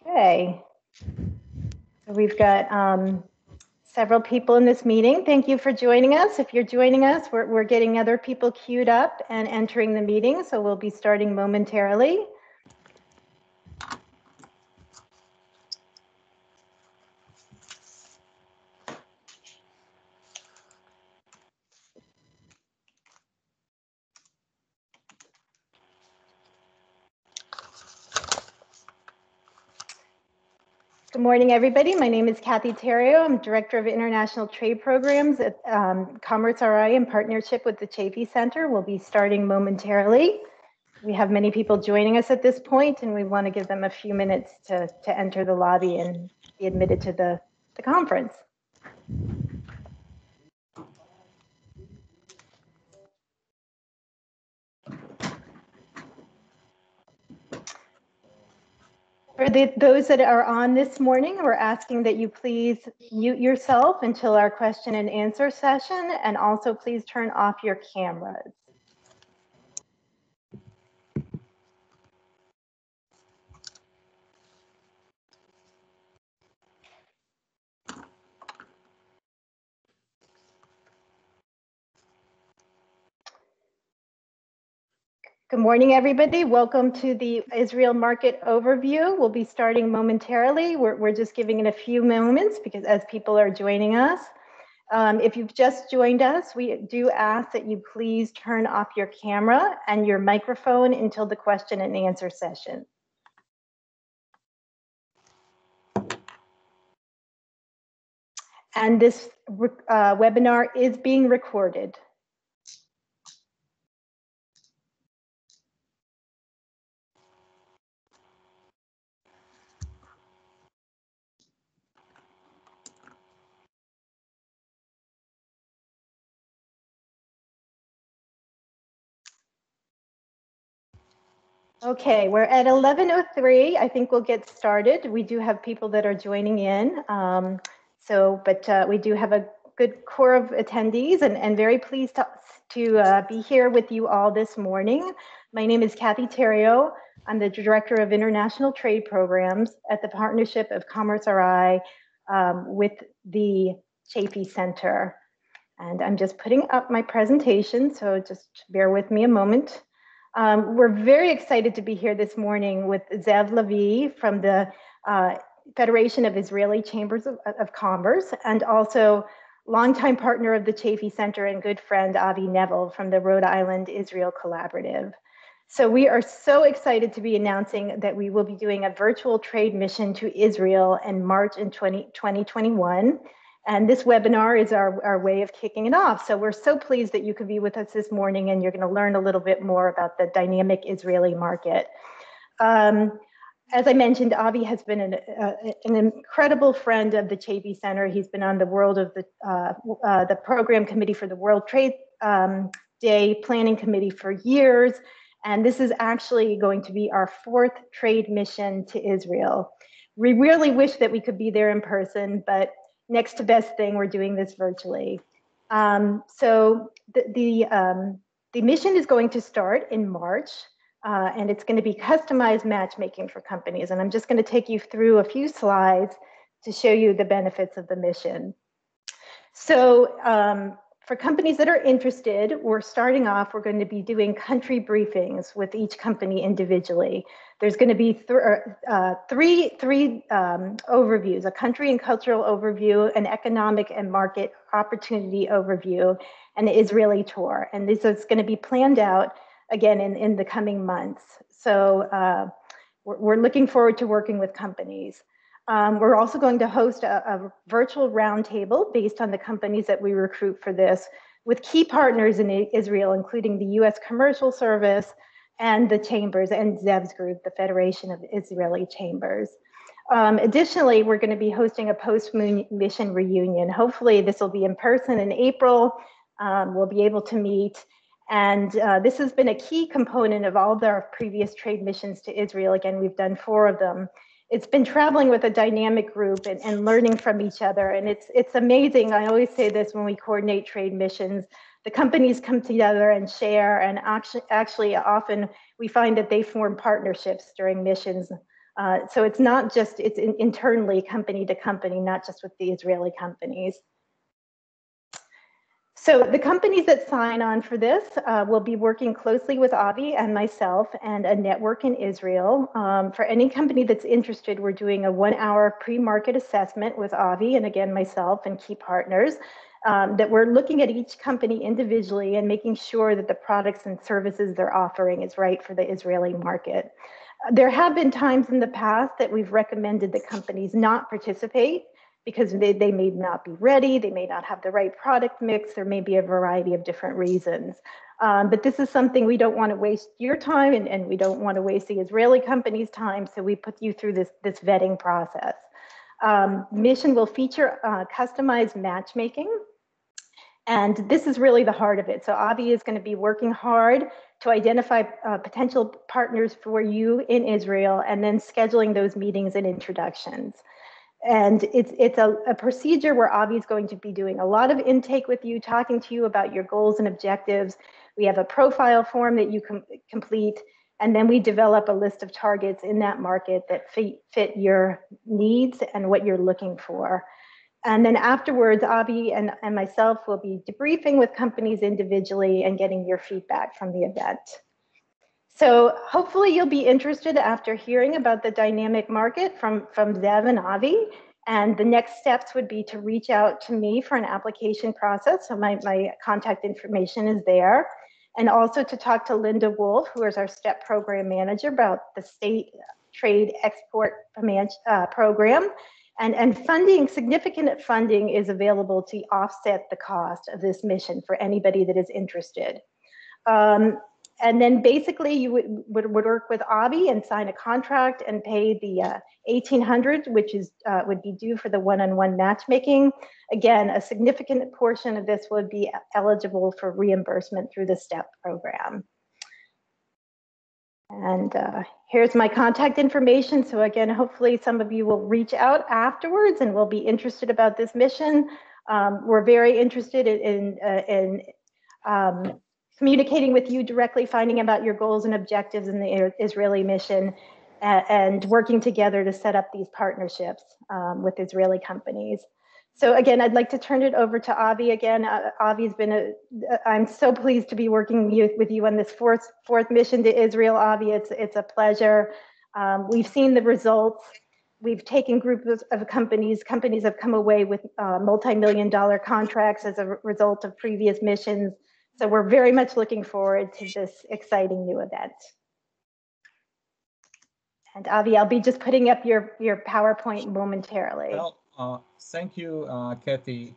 Okay, so we've got several people in this meeting. Thank you for joining us. If you're joining us, we're getting other people queued up and entering the meeting, so we'll be starting momentarily. Good morning, everybody. My name is Kathy Terrio. I'm Director of International Trade Programs at Commerce RI in partnership with the Chafee Center. We'll be starting momentarily. We have many people joining us at this point, and we want to give them a few minutes to enter the lobby and be admitted to the conference. For those that are on this morning, we're asking that you please mute yourself until our question and answer session, and also please turn off your cameras. Good morning, everybody. Welcome to the Israel market overview. We'll be starting momentarily. We're just giving it a few moments because as people are joining us. If you've just joined us, we do ask that you please turn off your camera and your microphone until the question and answer session. And this webinar is being recorded. Okay, we're at 11:03. I think we'll get started. We do have people that are joining in. But we do have a good core of attendees and very pleased to be here with you all this morning. My name is Kathy Terrio. I'm the Director of International Trade Programs at the Partnership of Commerce RI with the Chafee Center. And I'm just putting up my presentation, so just bear with me a moment. We're very excited to be here this morning with Zev Levi from the Federation of Israeli Chambers of Commerce, and also longtime partner of the Chafee Center and good friend Avi Neville from the Rhode Island Israel Collaborative. So we are so excited to be announcing that we will be doing a virtual trade mission to Israel in March in 2021. And this webinar is our way of kicking it off. So we're so pleased that you could be with us this morning and you're going to learn a little bit more about the dynamic Israeli market. As I mentioned, Avi has been an incredible friend of the Chafee Center. He's been on the program committee for the World Trade Day planning committee for years. And this is actually going to be our 4th trade mission to Israel. We really wish that we could be there in person, but next to best thing, we're doing this virtually. So the mission is going to start in March, and it's going to be customized matchmaking for companies. And I'm just going to take you through a few slides to show you the benefits of the mission. So for companies that are interested, we're going to be doing country briefings with each company individually. There's going to be three overviews: a country and cultural overview, an economic and market opportunity overview, and the Israeli tour. And this is going to be planned out again in the coming months. So we're looking forward to working with companies. We're also going to host a virtual roundtable based on the companies that we recruit for this with key partners in Israel, including the U.S. Commercial Service and the Chambers and Zev's group, the Federation of Israeli Chambers. Additionally, we're going to be hosting a post-mission reunion. Hopefully this will be in person in April. We'll be able to meet. And this has been a key component of all of our previous trade missions to Israel. Again, we've done 4 of them. It's been traveling with a dynamic group and learning from each other. And it's amazing. I always say this when we coordinate trade missions, the companies come together and share, and actually often we find that they form partnerships during missions So it's not just, it's internally company to company, not just with the Israeli companies. So the companies that sign on for this will be working closely with Avi and myself and a network in Israel. For any company that's interested, we're doing a 1-hour pre-market assessment with Avi and again, myself and key partners that we're looking at each company individually and making sure that the products and services they're offering is right for the Israeli market. There have been times in the past that we've recommended that companies not participate because they may not be ready, they may not have the right product mix, there may be a variety of different reasons. But this is something we don't want to waste your time and we don't want to waste the Israeli company's time, so we put you through this vetting process. Mission will feature customized matchmaking, and this is really the heart of it. So Avi is going to be working hard to identify potential partners for you in Israel and then scheduling those meetings and introductions. And it's a procedure where Avi is going to be doing a lot of intake with you, talking to you about your goals and objectives. We have a profile form that you can complete, and then we develop a list of targets in that market that fit your needs and what you're looking for. And then afterwards, Avi and myself will be debriefing with companies individually and getting your feedback from the event. So hopefully you'll be interested after hearing about the dynamic market from Zev and Avi. And the next steps would be to reach out to me for an application process. So my contact information is there. And also to talk to Linda Wolf, who is our STEP program manager, about the state trade export program. And funding, significant funding is available to offset the cost of this mission for anybody that is interested. And then basically you would work with Avi and sign a contract and pay the $1,800, which is would be due for the one-on-one matchmaking. Again, a significant portion of this would be eligible for reimbursement through the STEP program. And here's my contact information. So again, hopefully some of you will reach out afterwards and will be interested about this mission. We're very interested in communicating with you directly, finding about your goals and objectives in the Israeli mission, and working together to set up these partnerships with Israeli companies. So again, I'd like to turn it over to Avi again. Avi's been I'm so pleased to be working with you on this fourth mission to Israel, Avi. It's a pleasure. We've seen the results. We've taken groups of companies. Companies have come away with multi-million-dollar contracts as a result of previous missions. So we're very much looking forward to this exciting new event. And Avi, I'll be just putting up your PowerPoint momentarily. Well, thank you, Kathy.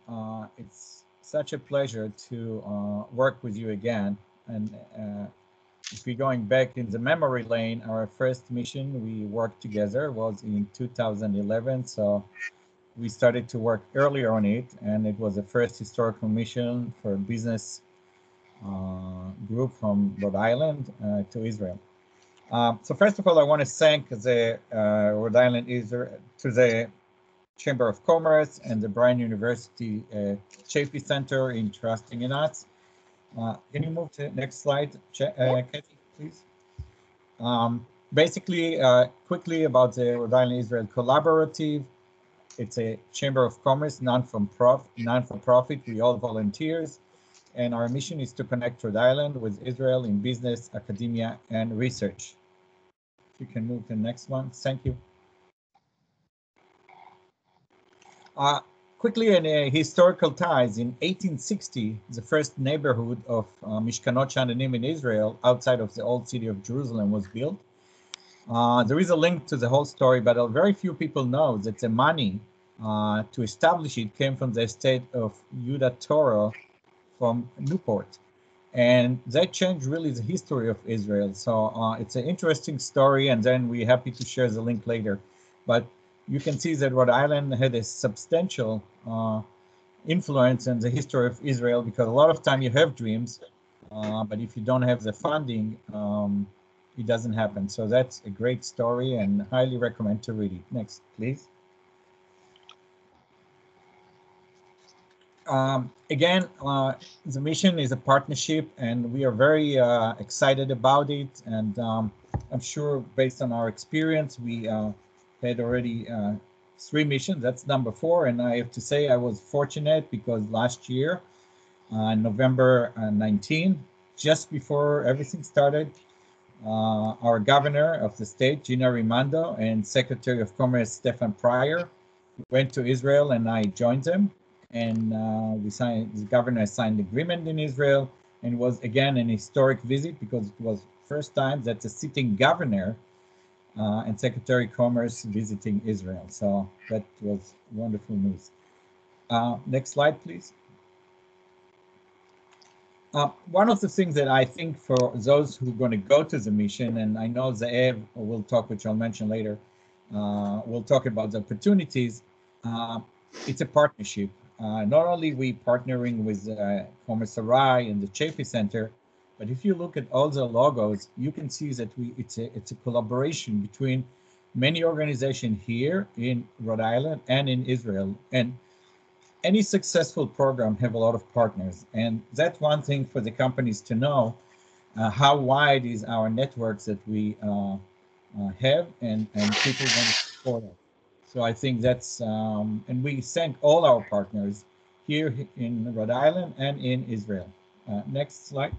It's such a pleasure to work with you again. And if we're going back in the memory lane, our first mission we worked together was in 2011. So we started to work earlier on it, and it was the first historical mission for a business group from Rhode Island to Israel. So first of all, I want to thank the Rhode Island to the Chamber of Commerce and the Bryan University Chaffee Center in trusting in us. Can you move to the next slide, Kathy, please? Basically, quickly about the Rhode Island Israel Collaborative. It's a Chamber of Commerce, non-for-profit. We all volunteers. And our mission is to connect Rhode Island with Israel in business, academia, and research. If you can move to the next one. Thank you. Quickly, in historical ties, in 1860, the first neighborhood of Mishkanot Sha'ananim in Israel, outside of the old city of Jerusalem, was built. There is a link to the whole story, but very few people know that the money to establish it came from the estate of Yehuda Toro from Newport. And that changed really the history of Israel. So it's an interesting story, and then we're happy to share the link later. But you can see that Rhode Island had a substantial influence in the history of Israel, because a lot of time you have dreams, but if you don't have the funding, it doesn't happen. So that's a great story and highly recommend to read it. Next, please. Again, the mission is a partnership, and we are very excited about it. And I'm sure based on our experience, we had already 3 missions. That's number 4. And I have to say I was fortunate because last year, November 19, just before everything started, our governor of the state, Gina Raimondo, and Secretary of Commerce, Stefan Pryor, went to Israel, and I joined them. And the governor signed an agreement in Israel, and it was again an historic visit because it was first time that the sitting governor and Secretary of Commerce visiting Israel. So that was wonderful news. Next slide, please. One of the things that I think for those who are going to go to the mission, and I know Ze'ev will talk, which I'll mention later, we'll talk about the opportunities. It's a partnership. Not only we partnering with Commissary and the Chafee Center, but if you look at all the logos, you can see that it's a collaboration between many organizations here in Rhode Island and in Israel. And any successful program have a lot of partners, and that's one thing for the companies to know how wide is our networks that we have, and people want to support us. So I think that's and we thank all our partners here in Rhode Island and in Israel. Next slide.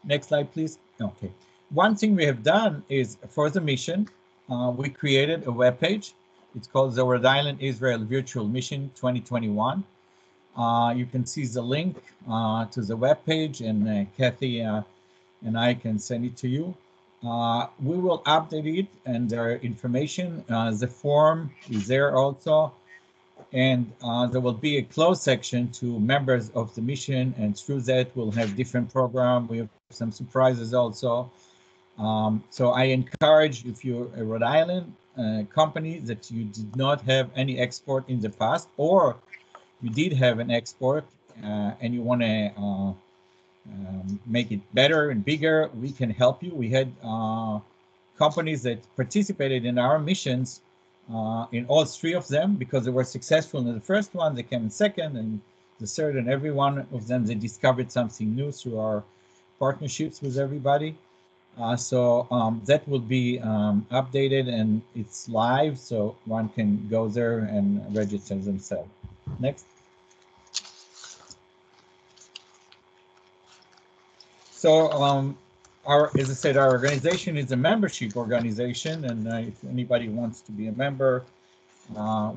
Next slide, please. Okay. One thing we have done is for the mission, we created a web page. It's called the Rhode Island Israel Virtual Mission 2021. You can see the link to the web page, and Kathy and I can send it to you. We will update it, and there are information. The form is there also, and there will be a closed section to members of the mission, and through that we'll have different programs. We have some surprises also. So I encourage, if you're a Rhode Island company that you did not have any export in the past, or you did have an export and you want to make it better and bigger, we can help you. We had companies that participated in our missions in all 3 of them because they were successful in the first one. They came in second and the third, and every one of them they discovered something new through our partnerships with everybody. So that will be updated, and it's live, so one can go there and register themselves. Next. So as I said, our organization is a membership organization, and if anybody wants to be a member,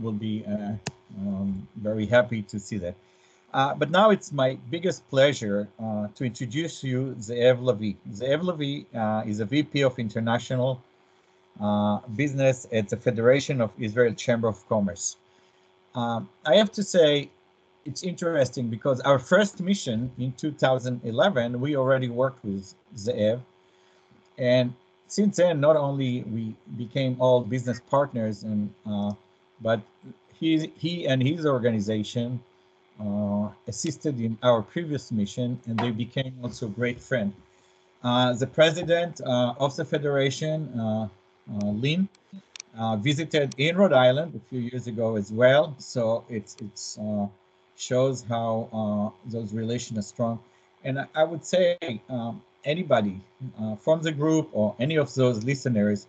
we'll be very happy to see that. But now it's my biggest pleasure to introduce you Ze'ev Levi. Ze'ev Levi is a VP of International Business at the Federation of Israel Chamber of Commerce. I have to say, it's interesting because our first mission in 2011, we already worked with Ze'ev. And since then, not only we became all business partners, and but he and his organization assisted in our previous mission, and they became also great friends. The president of the federation, Lynn, visited in Rhode Island a few years ago as well. So it's shows how those relations are strong. And I would say anybody from the group or any of those listeners,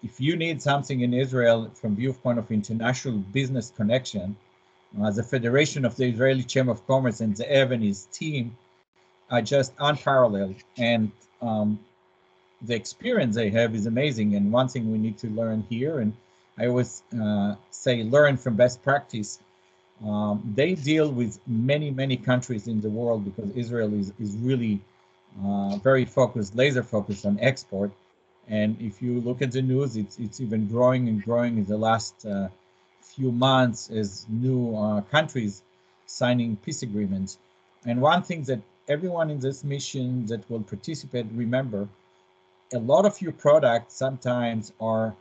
if you need something in Israel from viewpoint of international business connection, the Federation of the Israeli Chamber of Commerce and Ze'ev and his team are just unparalleled. And the experience they have is amazing. And one thing we need to learn here, and I always say learn from best practice. They deal with many, many countries in the world because Israel is really very focused, laser focused on export. And if you look at the news, it's even growing and growing in the last few months as new countries signing peace agreements. And one thing that everyone in this mission that will participate, remember, a lot of your products sometimes are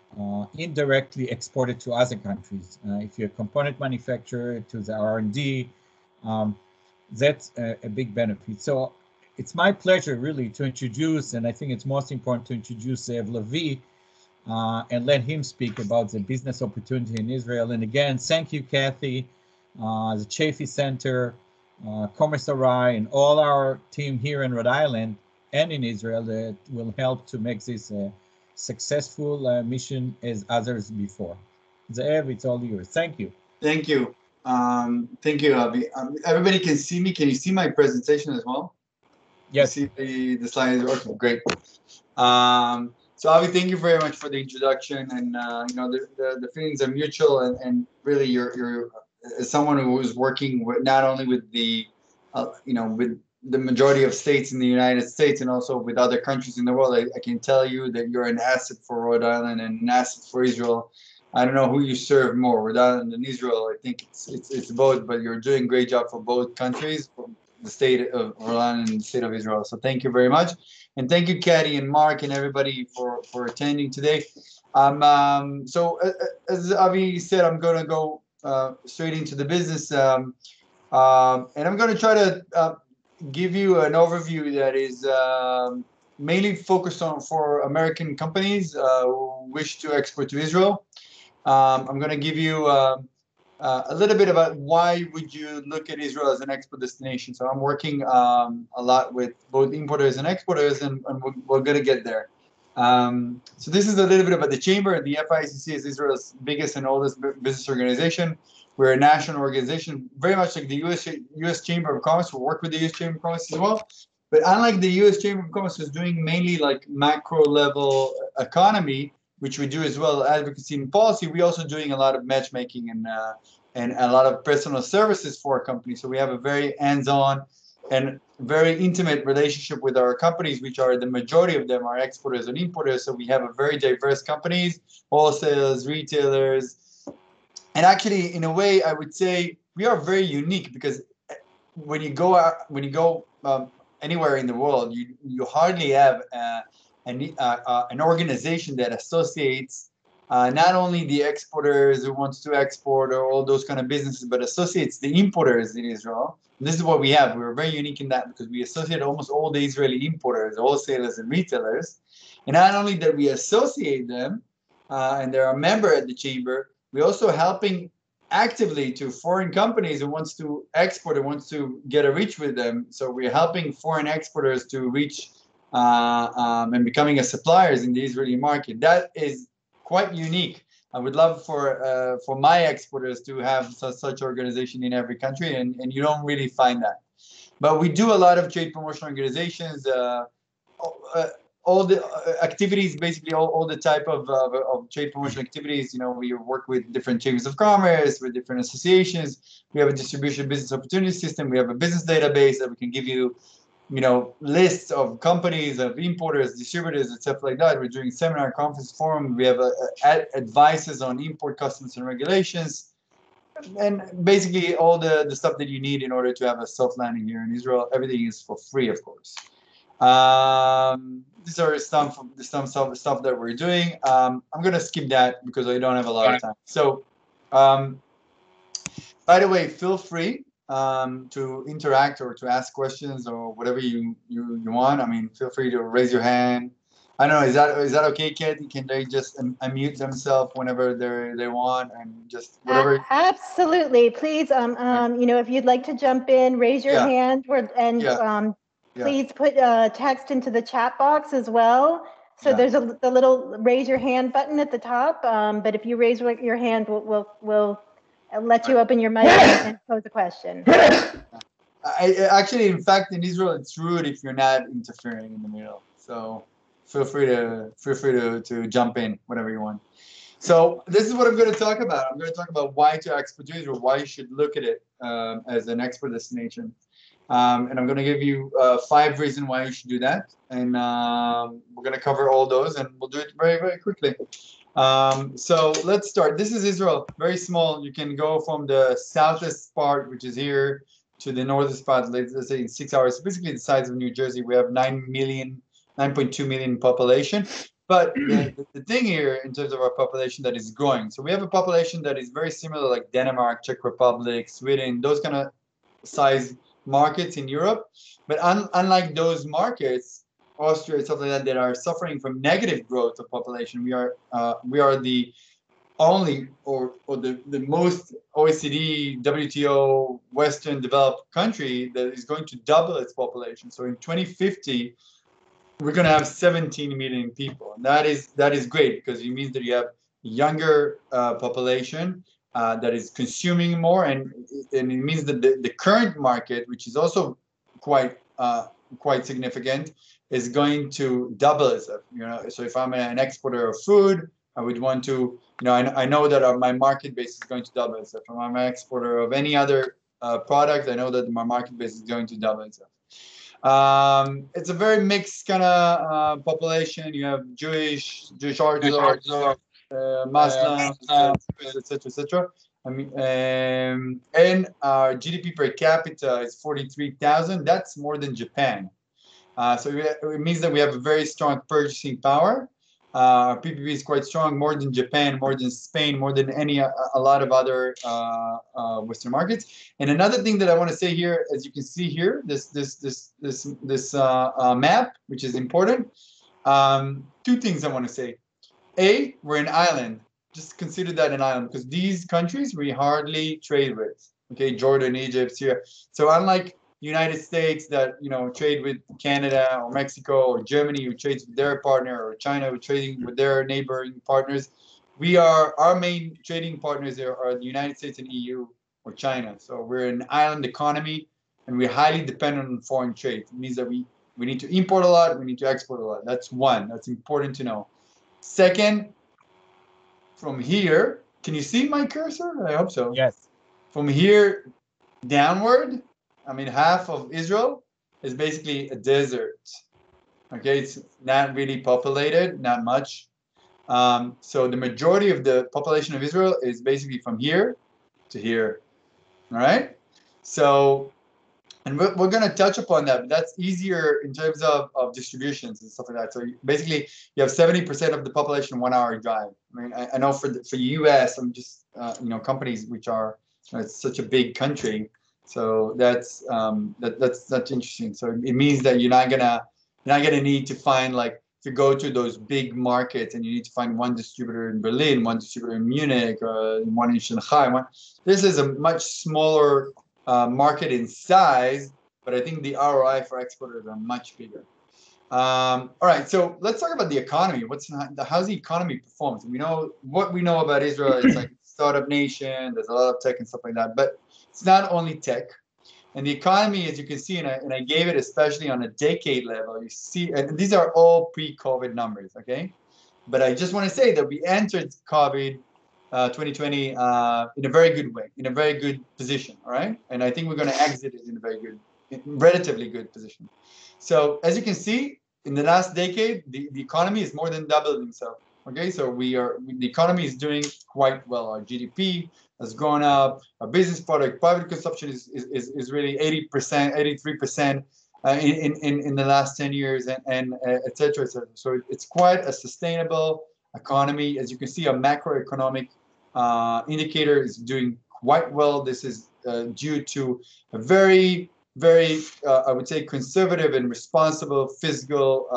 indirectly exported to other countries. If you're a component manufacturer to the R&D, that's a big benefit. So it's my pleasure really to introduce, and I think it's most important to introduce Ze'ev Levi and let him speak about the business opportunity in Israel. And again, thank you, Kathy, the Chafee Center, Commissary, and all our team here in Rhode Island and in Israel that will help to make this a successful mission as others before. Ze'ev, it's all yours. Thank you. Thank you. Thank you, Avi. Everybody can see me. Can you see my presentation as well? Yes. You see the slides? Okay, great. So Avi, thank you very much for the introduction, and the feelings are mutual, and really you're as someone who is working with, not only with the with the majority of states in the United States and also with other countries in the world. I can tell you that you're an asset for Rhode Island and an asset for Israel. I don't know who you serve more, Rhode Island and Israel. I think it's both, but you're doing a great job for both countries, for the state of Rhode Island and the state of Israel. So thank you very much. And thank you, Katie and Mark and everybody for attending today. So as Avi said, I'm going to go straight into the business, and I'm going to try to give you an overview that is mainly focused on for American companies who wish to export to Israel. I'm going to give you a little bit about why would you look at Israel as an export destination. So I'm working a lot with both importers and exporters, and we're going to get there. So this is a little bit about the chamber. The FICC is Israel's biggest and oldest business organization. We're a national organization, very much like the U.S. Chamber of Commerce. We work with the U.S. Chamber of Commerce as well. But unlike the U.S. Chamber of Commerce, is doing mainly like macro level economy, which we do as well, advocacy and policy, we also doing a lot of matchmaking and a lot of personal services for our company. So we have a very hands-on and very intimate relationship with our companies, which are the majority of them are exporters and importers. So we have a very diverse companies, wholesalers, retailers. And actually, in a way, I would say we are very unique because when you go anywhere in the world, you hardly have an organization that associates not only the exporters who wants to export or all those kind of businesses, but associates the importers in Israel. And this is what we have. We're very unique in that because we associate almost all the Israeli importers, wholesalers, and retailers. And not only that we associate them, and they're a member at the chamber, we're also helping actively to foreign companies who wants to export and wants to get a reach with them. So we're helping foreign exporters to reach and becoming a suppliers in the Israeli market. That is quite unique. I would love for my exporters to have such organization in every country, and you don't really find that. But we do a lot of trade promotion organizations, all the activities, basically all the type of trade promotion activities. You know, we work with different chambers of commerce, with different associations. We have a distribution business opportunity system. We have a business database that we can give you, lists of companies, of importers, distributors, and stuff like that. We're doing seminar, conference, forum. We have advices on import customs and regulations, and basically all the stuff that you need in order to have a soft landing here in Israel. Everything is for free, of course. These are some stuff that we're doing. I'm gonna skip that because I don't have a lot of time. So, by the way, feel free to interact or to ask questions or whatever you want. I mean, feel free to raise your hand. I don't know. Is that okay, Katie? Can they just unmute themselves whenever they want and just whatever? Absolutely. Please, if you'd like to jump in, raise your hand, please put text into the chat box as well. So there's the little raise your hand button at the top. But if you raise your hand, we'll let you open your mic and pose a question. Actually, in fact, in Israel, it's rude if you're not interfering in the middle. So feel free to jump in whenever you want. So this is what I'm going to talk about. I'm going to talk about why to export to Israel, why you should look at it as an export destination. And I'm going to give you 5 reasons why you should do that. And we're going to cover all those, and we'll do it very, very quickly. So let's start. This is Israel, very small. You can go from the southest part, which is here, to the northest part, let's say in 6 hours. Basically the size of New Jersey. We have 9.2 million population. But the thing here in terms of our population that is growing. So we have a population that is very similar like Denmark, Czech Republic, Sweden, those kind of size markets in Europe. But unlike those markets, Austria, stuff like that are suffering from negative growth of population. We are the only or the most OECD, WTO, Western developed country that is going to double its population. So in 2050, we're going to have 17 million people. And that is great because it means that you have a younger population that is consuming more, and it means that the current market, which is also quite significant, is going to double itself. So if I'm an exporter of food, I would want to, I know that my market base is going to double itself. If I'm an exporter of any other product, I know that my market base is going to double itself. It's a very mixed kind of population. You have Jewish Orthodox, Muslims, etc., etc. I mean, and our GDP per capita is 43,000. That's more than Japan. So it means that we have a very strong purchasing power. Our PPP is quite strong, more than Japan, more than Spain, more than a lot of other Western markets. And another thing that I want to say here, as you can see here, this map, which is important. Two things I want to say. A, we're an island. Just consider that an island, because these countries we hardly trade with. Okay, Jordan, Egypt, Syria. So unlike United States that trade with Canada or Mexico or Germany, who trades with their partner, or China, who trading with their neighboring partners, our main trading partners are the United States and EU or China. So we're an island economy, and we're highly dependent on foreign trade. It means that we need to import a lot, we need to export a lot. That's one. That's important to know. Second, from here, can you see my cursor? I hope so. Yes. From here downward, I mean, half of Israel is basically a desert. Okay, it's not really populated, not much. So the majority of the population of Israel is basically from here to here. All right. So, and we're going to touch upon that, but that's easier in terms of distributions and stuff like that. So basically, you have 70% of the population 1 hour drive. I mean, I know for US, I'm just companies which are it's such a big country. So that's interesting. So it means that you're not gonna need to find, like, if you go to those big markets and you need to find one distributor in Berlin, one distributor in Munich, or one in Shanghai. This is a much smaller market in size, but I think the ROI for exporters are much bigger. All right, so let's talk about the economy. How's the economy performs? What we know about Israel is like startup nation. There's a lot of tech and stuff like that, but it's not only tech. And the economy, as you can see, and I gave it especially on a decade level. You see, and these are all pre-COVID numbers, okay? But I just want to say that we entered COVID 2020 in a very good way, in a very good position, all right? And I think we're going to exit it in a relatively good position. So as you can see, in the last decade, the economy is more than doubling itself. Okay, so the economy is doing quite well. Our GDP has gone up. Our business product, private consumption is really 80%, 83% in the last 10 years, and et cetera, et cetera. So it's quite a sustainable economy. As you can see, our macroeconomic indicator is doing quite well. This is due to a very I would say, conservative and responsible fiscal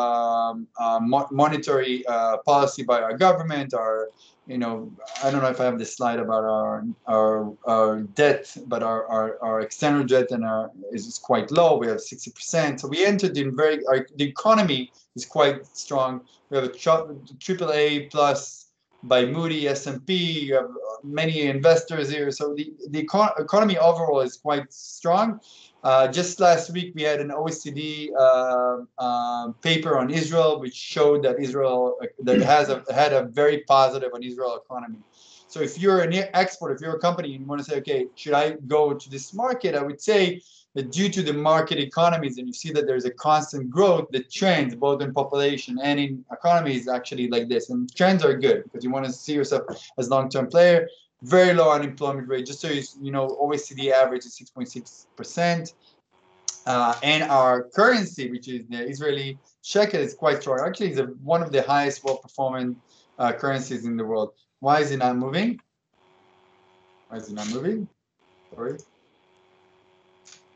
monetary policy by our government. I don't know if I have this slide about our debt, but our external debt is quite low. We have 60%. So we entered the economy is quite strong. We have a AAA plus by Moody, S&P. You have many investors here. So the economy overall is quite strong. Just last week, we had an OECD paper on Israel, which showed that Israel had a very positive on Israel economy. So if you're an exporter, if you're a company and you want to say, okay, should I go to this market? I would say that due to the market economies, and you see that there's a constant growth, the trends both in population and in economy is actually like this. And trends are good because you want to see yourself as long-term player. Very low unemployment rate. Just so you know, OECD average is 6.6%. And our currency, which is the Israeli shekel, is quite strong. Actually, it's one of the highest well-performing currencies in the world. Why is it not moving? Sorry.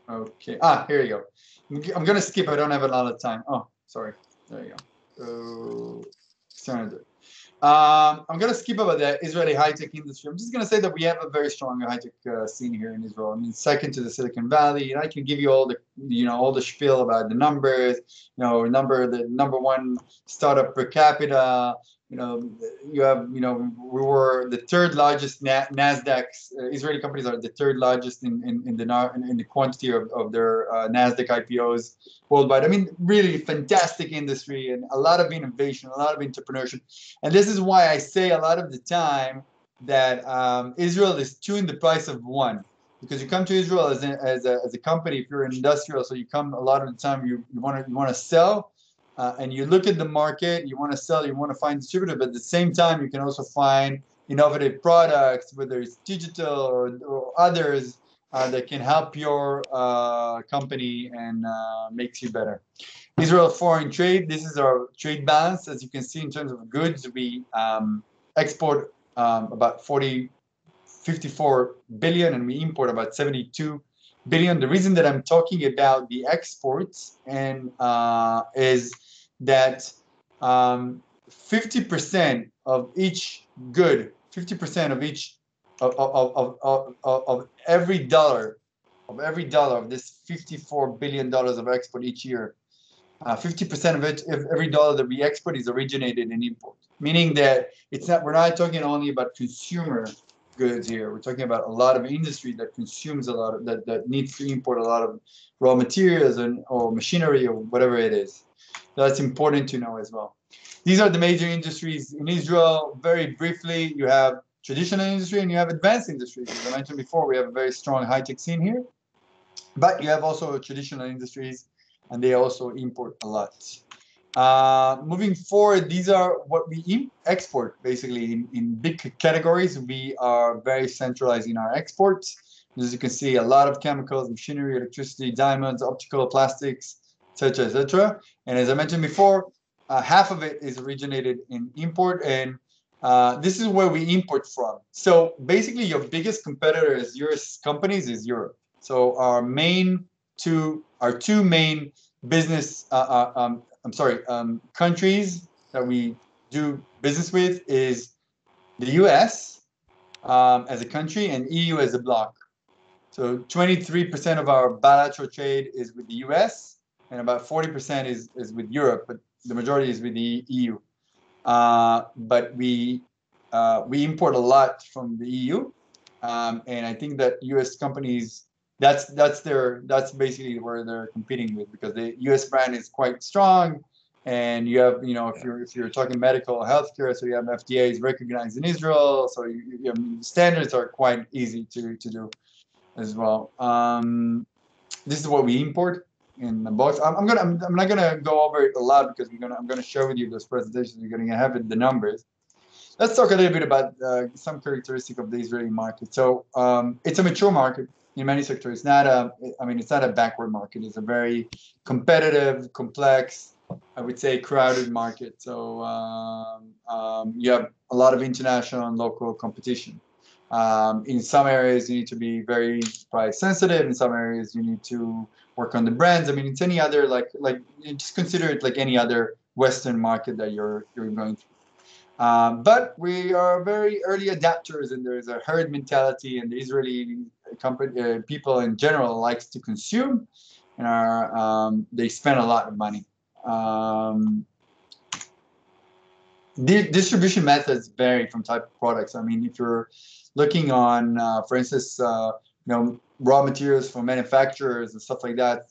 Okay. Here you go. I'm going to skip. I don't have a lot of time. Oh, sorry. There you go. I'm going to skip about the Israeli high-tech industry. I'm just going to say that we have a very strong high-tech scene here in Israel. I mean, second to the Silicon Valley. And I can give you all the, all the spiel about the numbers. The number one startup per capita. You have, we were the third largest Nasdaq. Israeli companies are the third largest in the quantity of their Nasdaq IPOs worldwide. I mean, really fantastic industry and a lot of innovation, a lot of entrepreneurship. And this is why I say a lot of the time that Israel is two in the price of one. Because you come to Israel as a company, if you're an industrial, so you come a lot of the time you want to sell. And you look at the market, you want to sell, you want to find distributor, but at the same time, you can also find innovative products, whether it's digital or others that can help your company and makes you better. Israel foreign trade, this is our trade balance. As you can see, in terms of goods, we export about 54 billion and we import about 72 billion. The reason that I'm talking about the exports and is that 50% of each good, 50% of each of every dollar of this $54 billion of export each year, 50% of it, every dollar that we export is originated in import. Meaning that we're not talking only about consumer goods here. We're talking about a lot of industry that consumes a lot of that needs to import a lot of raw materials or machinery or whatever it is. That's important to know as well. These are the major industries in Israel. Very briefly, you have traditional industry and you have advanced industries. As I mentioned before, we have a very strong high-tech scene here. But you have also traditional industries, and they also import a lot. Moving forward, these are what we export, basically, in big categories. We are very centralized in our exports. As you can see, a lot of chemicals, machinery, electricity, diamonds, optical, plastics, etc., etc. And as I mentioned before, half of it is originated in import, and this is where we import from. So basically, your biggest competitor is U.S. companies is Europe. So our two main business, countries that we do business with is the U.S. As a country and EU as a bloc. So 23% of our bilateral trade is with the U.S. and about 40% is with Europe, but the majority is with the EU. But we import a lot from the EU, and I think that U.S. companies, that's basically where they're competing with, because the U.S. brand is quite strong, and you have, if you're talking medical healthcare, so you have FDA is recognized in Israel, so standards are quite easy to do as well. This is what we import in the box. I'm not gonna go over it a lot because I'm gonna share with you those presentations. You're gonna have the numbers. Let's talk a little bit about some characteristic of the Israeli market. So it's a mature market in many sectors. It's not a backward market. It's a very competitive, complex, I would say crowded market. So you have a lot of international and local competition. In some areas, you need to be very price sensitive. In some areas, you need to work on the brands. I mean, it's any other you just consider it like any other Western market that you're going through. But we are very early adapters, and there's a herd mentality, and the Israeli people in general likes to consume, and they spend a lot of money. The distribution methods vary from type of products. I mean, if you're looking on, for instance, raw materials for manufacturers and stuff like that,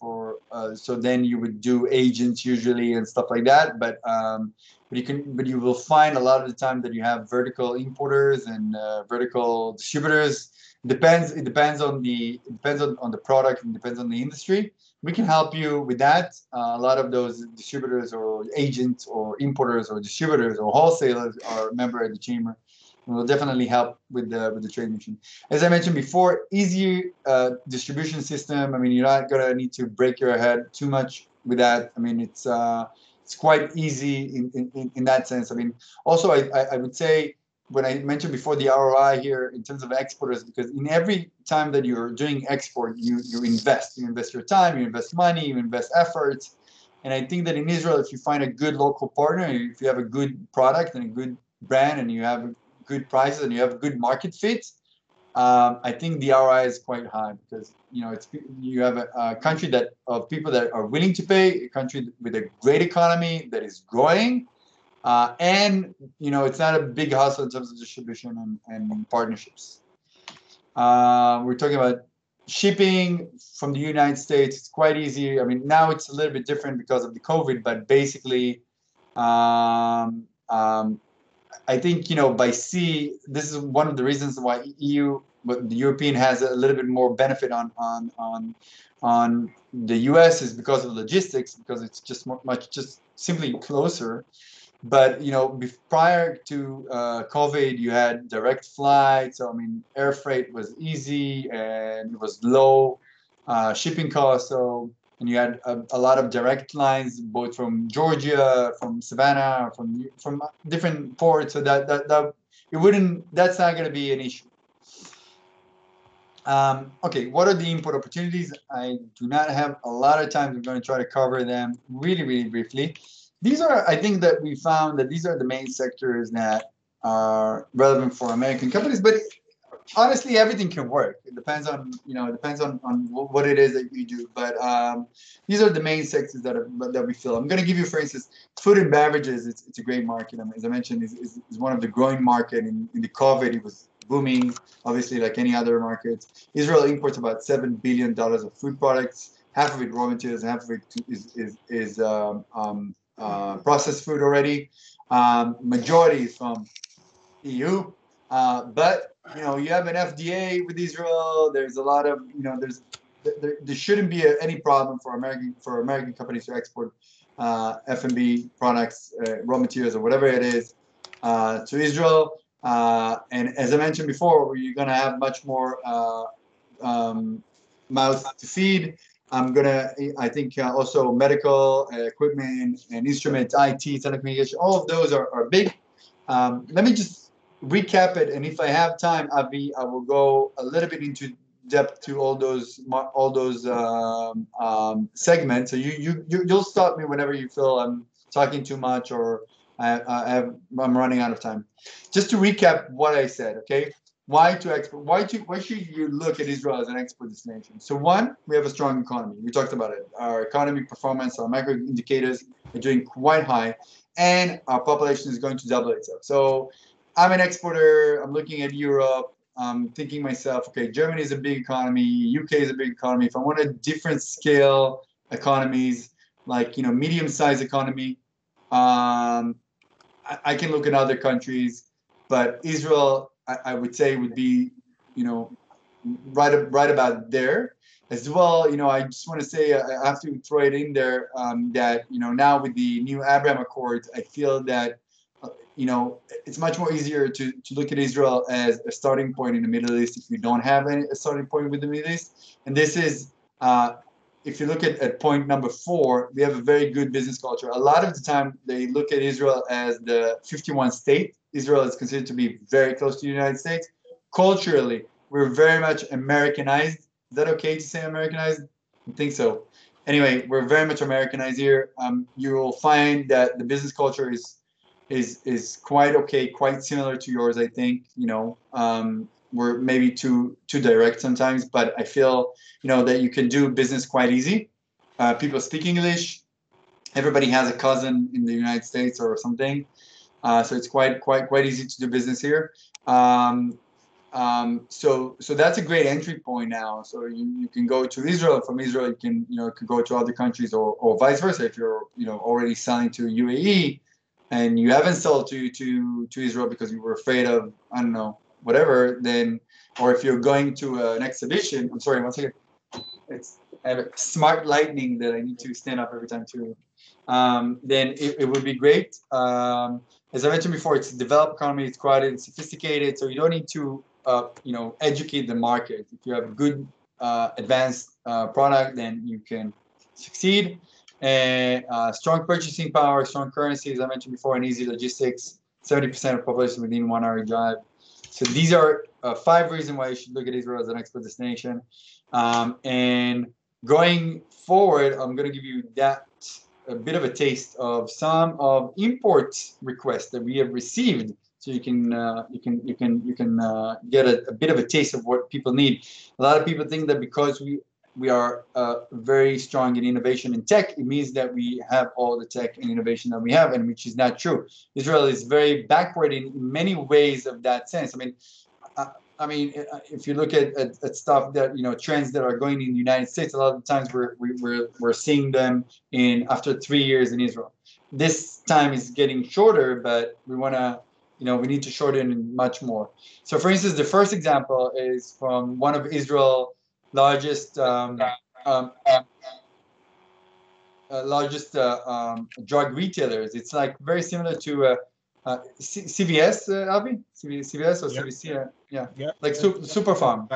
so then you would do agents usually and stuff like that. But you will find a lot of the time that you have vertical importers and vertical distributors. It depends on the product and depends on the industry. We can help you with that. A lot of those distributors or agents or importers or distributors or wholesalers are a member of the chamber. And will definitely help with the trade machine. As I mentioned before, easy distribution system. I mean, you're not gonna need to break your head too much with that. I mean, it's quite easy in that sense. I mean, also I would say, when I mentioned before the ROI here in terms of exporters, because in every time that you're doing export, you invest your time, you invest money, you invest efforts. And I think that in Israel, if you find a good local partner, if you have a good product and a good brand and you have good prices and you have good market fit, I think the ROI is quite high because you have a country of people that are willing to pay, a country with a great economy that is growing, and it's not a big hustle in terms of distribution and partnerships. We're talking about shipping from the United States. It's quite easy. I mean, now it's a little bit different because of the COVID, but basically, I think by sea, this is one of the reasons why but the European has a little bit more benefit on the US is because of logistics, because it's just just simply closer. But prior to COVID, you had direct flights. So I mean, air freight was easy and it was low shipping costs. So and you had a lot of direct lines, both from Georgia, from Savannah, from different ports. So that that's not going to be an issue. Okay, what are the import opportunities? I do not have a lot of time. I'm going to try to cover them really, really briefly. These are, I think that we found that these are the main sectors that are relevant for American companies, but honestly, everything can work. It depends on, what it is that you do. But these are the main sectors that we feel. I'm going to give you, for instance, food and beverages. It's a great market. I mean, as I mentioned, is one of the growing market. In the COVID, it was booming, obviously, like any other markets. Israel imports about $7 billion of food products. Half of it raw materials, and half of it is processed food already. Majority is from EU, but you have an FDA with Israel. There's a lot of there shouldn't be any problem for American companies to export F&B products, raw materials, or whatever it is to Israel. And as I mentioned before, you're going to have much more mouths to feed. I think also medical equipment and instruments, IT, telecommunication, all of those are big. Let me just recap it, and if I have time, Avi, I will go a little bit into depth to all those segments. So you'll stop me whenever you feel I'm talking too much or I'm running out of time. Just to recap what I said, okay? Why should you look at Israel as an export destination? So one, we have a strong economy. We talked about it. Our economic performance, our macro indicators are doing quite high, and our population is going to double itself. So I'm an exporter. I'm looking at Europe. I'm thinking myself, okay, Germany is a big economy. UK is a big economy. If I want a different scale economies, like medium-sized economy, I can look at other countries, but Israel, I would say, would be, right about there as well. I just want to say, I have to throw it in there that now with the new Abraham Accords, I feel that it's much more easier to look at Israel as a starting point in the Middle East if we don't have a starting point with the Middle East. And this is, if you look at point number 4, we have a very good business culture. A lot of the time, they look at Israel as the 51 state. Israel is considered to be very close to the United States. Culturally, we're very much Americanized. Is that okay to say Americanized? I think so. Anyway, we're very much Americanized here. You will find that the business culture is quite okay, quite similar to yours, I think. We're maybe too direct sometimes, but I feel that you can do business quite easy. People speak English. Everybody has a cousin in the United States or something, so it's quite easy to do business here. So that's a great entry point now. So you can go to Israel. From Israel, you can could go to other countries, or vice versa. If you're already selling to UAE, and you haven't sold to Israel because you were afraid of, I don't know, whatever, then, or if you're going to an exhibition, I'm sorry, one second. I have a smart lightning that I need to stand up every time too. Then it would be great. As I mentioned before, it's a developed economy, it's crowded, it's sophisticated, so you don't need to, educate the market. If you have a good advanced product, then you can succeed. Strong purchasing power, strong currency, as I mentioned before, and easy logistics. 70% of population within 1 hour drive. So these are 5 reasons why you should look at Israel as an export destination. And going forward, I'm going to give you a bit of a taste of some of import requests that we have received so you can get a bit of a taste of what people need. A lot of people think that because we are very strong in innovation and tech, it means that we have all the tech and innovation that we have, and which is not true. Israel is very backward in many ways of that sense. I mean, if you look at stuff that, trends that are going in the United States, a lot of times we're seeing them after 3 years in Israel. This time is getting shorter, but we want to, we need to shorten much more. So, for instance, the first example is from one of Israel's largest drug retailers. It's like very similar to CVS, Avi? CVS or Yep. CVC? Yeah. Like Super Farm.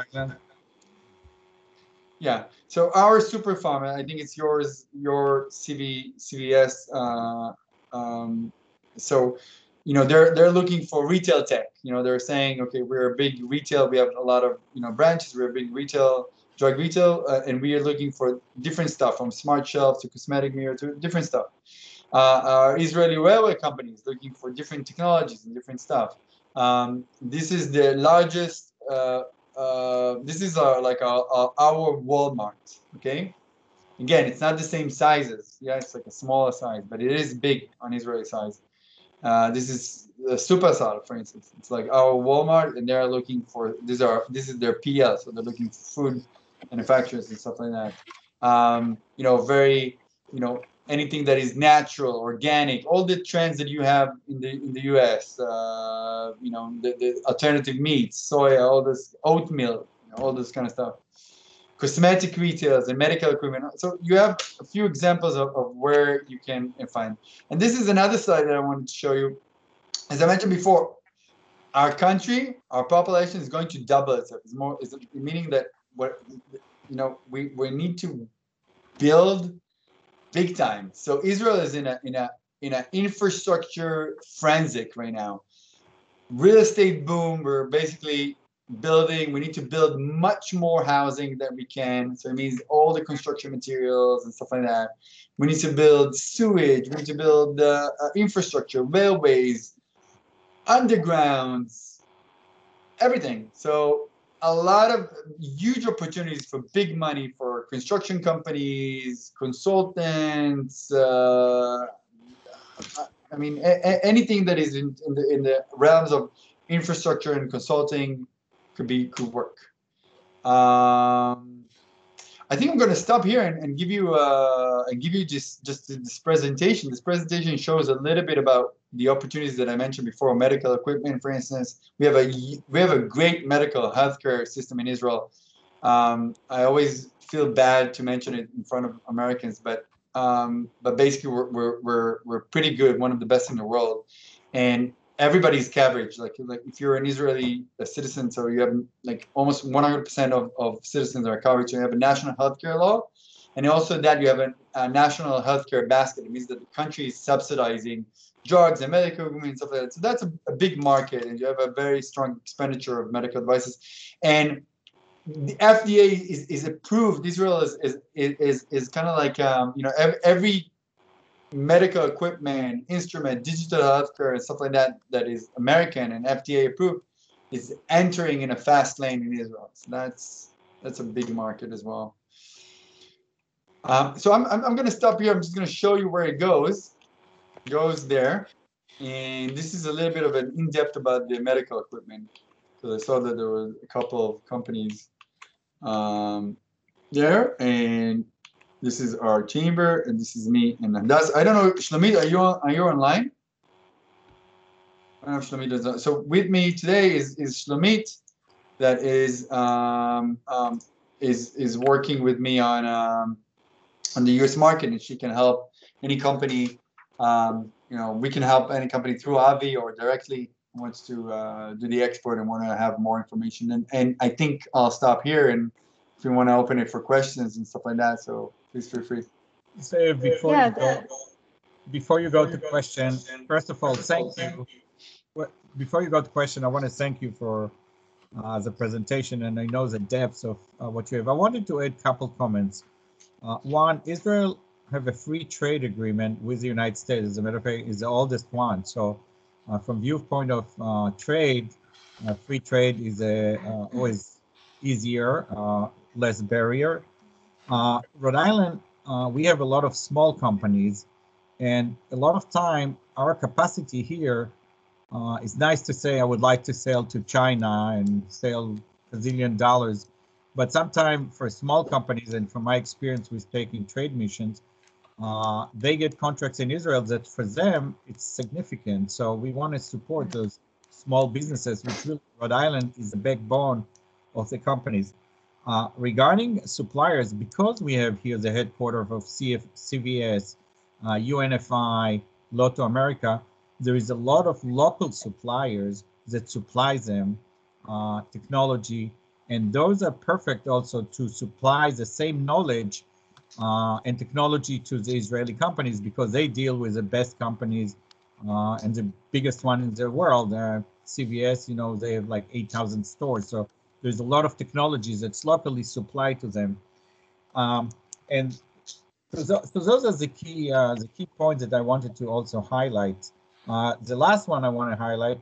Yeah. So our Super Farm, I think it's your CVS. So, they're looking for retail tech. They're saying, okay, we're a big retail. We have a lot of branches. We're a big drug retail, and we are looking for different stuff, from smart shelves to cosmetic mirror to different stuff. Our Israeli railway companies looking for different technologies and different stuff. This is the largest. This is our Walmart. Okay. Again, it's not the same sizes. Yeah, it's like a smaller size, but it is big on Israeli size. This is Superstar, for instance. It's like our Walmart, and they're looking for this is their PL, so they're looking for food manufacturers and stuff like that. Very anything that is natural, organic, all the trends that you have in the US. The alternative meats, soya, all this oatmeal, all this kind of stuff. Cosmetic retailers and medical equipment. So you have a few examples of where you can find. And this is another slide that I wanted to show you. As I mentioned before, our country, our population is going to double itself. Meaning that we need to build big time. So Israel is in a infrastructure frenzy right now. Real estate boom. We're basically building. We need to build much more housing than we can. So it means all the construction materials and stuff like that. We need to build sewage. We need to build infrastructure, railways, undergrounds, everything. So a lot of huge opportunities for big money for construction companies, consultants. Anything that is in the realms of infrastructure and consulting could work. I think I'm going to stop here and give you just this presentation. This presentation shows a little bit about the opportunities that I mentioned before. Medical equipment, for instance, we have a great medical healthcare system in Israel. I always feel bad to mention it in front of Americans, but basically we're pretty good, one of the best in the world, and everybody's coverage. Like if you're an Israeli citizen, so you have like almost 100% of citizens are covered. So you have a national healthcare law, and also that you have a national healthcare basket. It means that the country is subsidizing drugs and medical equipment and stuff like that. So that's a big market, and you have a very strong expenditure of medical devices. And the FDA is approved. Israel is kind of like every medical equipment, instrument, digital healthcare, and stuff like that is American and FDA approved is entering in a fast lane in Israel. So that's a big market as well. So I'm going to stop here. I'm just going to show you where it goes. It goes there, and this is a little bit of an in-depth about the medical equipment, because I saw that there were a couple of companies there, and this is our chamber, and this is me, and that's, I don't know, Shlomit, are you online? I don't know if Shlomit is on. So with me today is Shlomit, that is working with me on the U.S. market, and she can help any company. We can help any company through Avi or directly wants to do the export and want to have more information. And I think I'll stop here, and if you want to open it for questions and stuff like that, so please feel free. So before you go to question, first of all, thank you. Before you go to question, I want to thank you for the presentation, and I know the depths of what you have. I wanted to add a couple comments. One, Israel have a free trade agreement with the United States. As a matter of fact, is the oldest one. So from viewpoint of trade, free trade is always easier, less barrier. Rhode Island, we have a lot of small companies, and a lot of time our capacity here it's nice to say I would like to sell to China and sell $1 zillion, but sometimes for small companies, and from my experience with taking trade missions, they get contracts in Israel that for them it's significant. So we want to support those small businesses, which really Rhode Island is the backbone of the companies. Regarding suppliers, because we have here the headquarters of CVS, UNFI, Lotto America, there is a lot of local suppliers that supplies them technology, and those are perfect also to supply the same knowledge and technology to the Israeli companies because they deal with the best companies and the biggest one in the world. CVS, they have like 8,000 stores, so there's a lot of technologies that's locally supplied to them. And so those are the key points that I wanted to also highlight. The last one I want to highlight,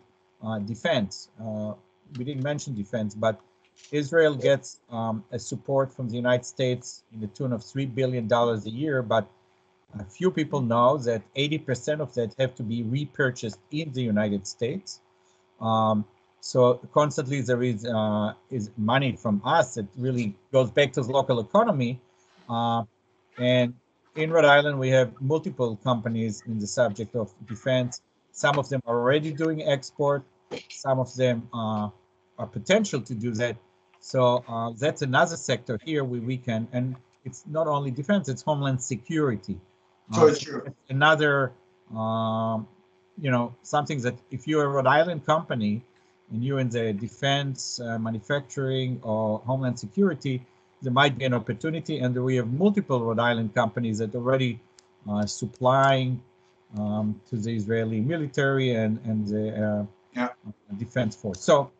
defense. We didn't mention defense, but Israel gets a support from the United States in the tune of $3 billion a year, but a few people know that 80% of that have to be repurchased in the United States. So constantly there is money from us that really goes back to the local economy. And in Rhode Island, we have multiple companies in the subject of defense. Some of them are already doing export. Some of them are potential to do that. So that's another sector here where we can, and it's not only defense, it's homeland security. So it's true. Another, something that if you're a Rhode Island company and you're in the defense, manufacturing, or homeland security, there might be an opportunity, and we have multiple Rhode Island companies that are already supplying to the Israeli military and the defense force. So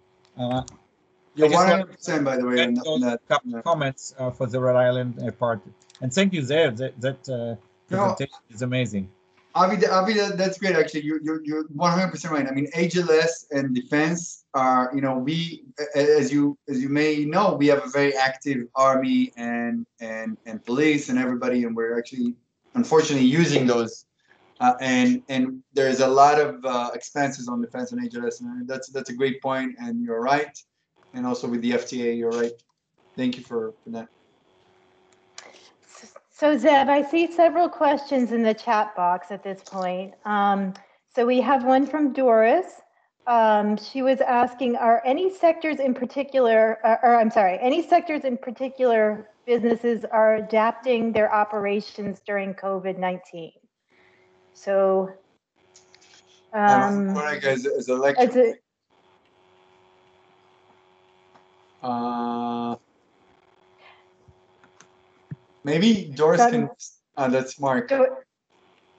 you're 100%, by the way, on that. Couple comments for the Rhode Island part. And thank you, Zev. That presentation is amazing. Avi, that's great. Actually, you're 100% right. I mean, HLS and defense are, we, as you may know, we have a very active army and police and everybody, and we're actually, unfortunately, using those. And there's a lot of expenses on defense and HLS, and that's a great point, and you're right. And also with the FTA, you're right. Thank you for that. So Zeb, I see several questions in the chat box at this point. So we have one from Doris. She was asking, are any sectors in particular, any sectors in particular businesses are adapting their operations during COVID-19? So, as a lecture. Maybe Doris can. That's Mark.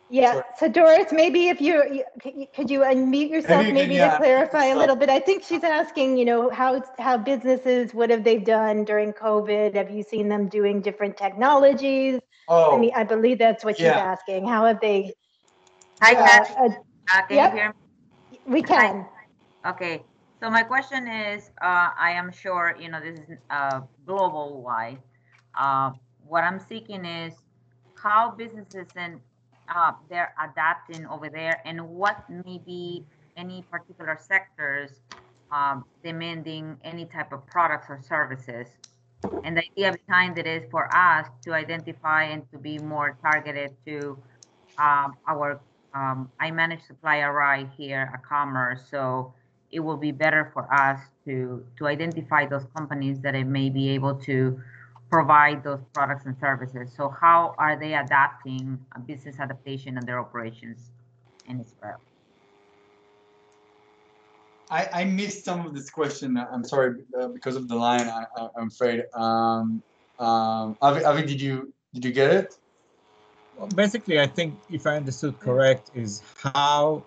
Yeah. Sorry. So Doris, maybe if could you unmute yourself maybe to clarify a little bit? I think she's asking, how businesses, what have they done during COVID? Have you seen them doing different technologies? Oh, I mean, I believe that's what she's asking. How have they? Hi, Kat. Can you hear me? We can. Hi. Okay. So my question is, I am sure, this is global wide. What I'm seeking is how businesses and they're adapting over there, and what may be any particular sectors demanding any type of products or services. And the idea behind it is for us to identify and to be more targeted to our I manage supply RI here at Commerce, so it will be better for us to identify those companies that it may be able to provide those products and services. So how are they adapting a business adaptation in their operations in Israel? I missed some of this question. I'm sorry, because of the line. I'm afraid. Avi, did you get it? Well, basically, I think if I understood correct, is how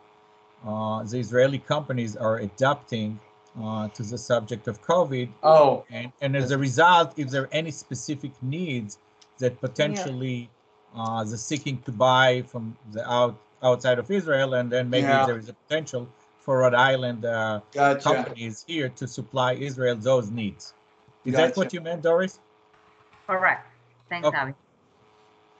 the Israeli companies are adapting to the subject of COVID. Oh. And as a result, if there are any specific needs that potentially they're seeking to buy from the outside of Israel, and then maybe there is a potential for Rhode Island Gotcha. companies here to supply Israel those needs. Is that Gotcha. what you meant, Doris? Correct. Thanks, Okay. Avi.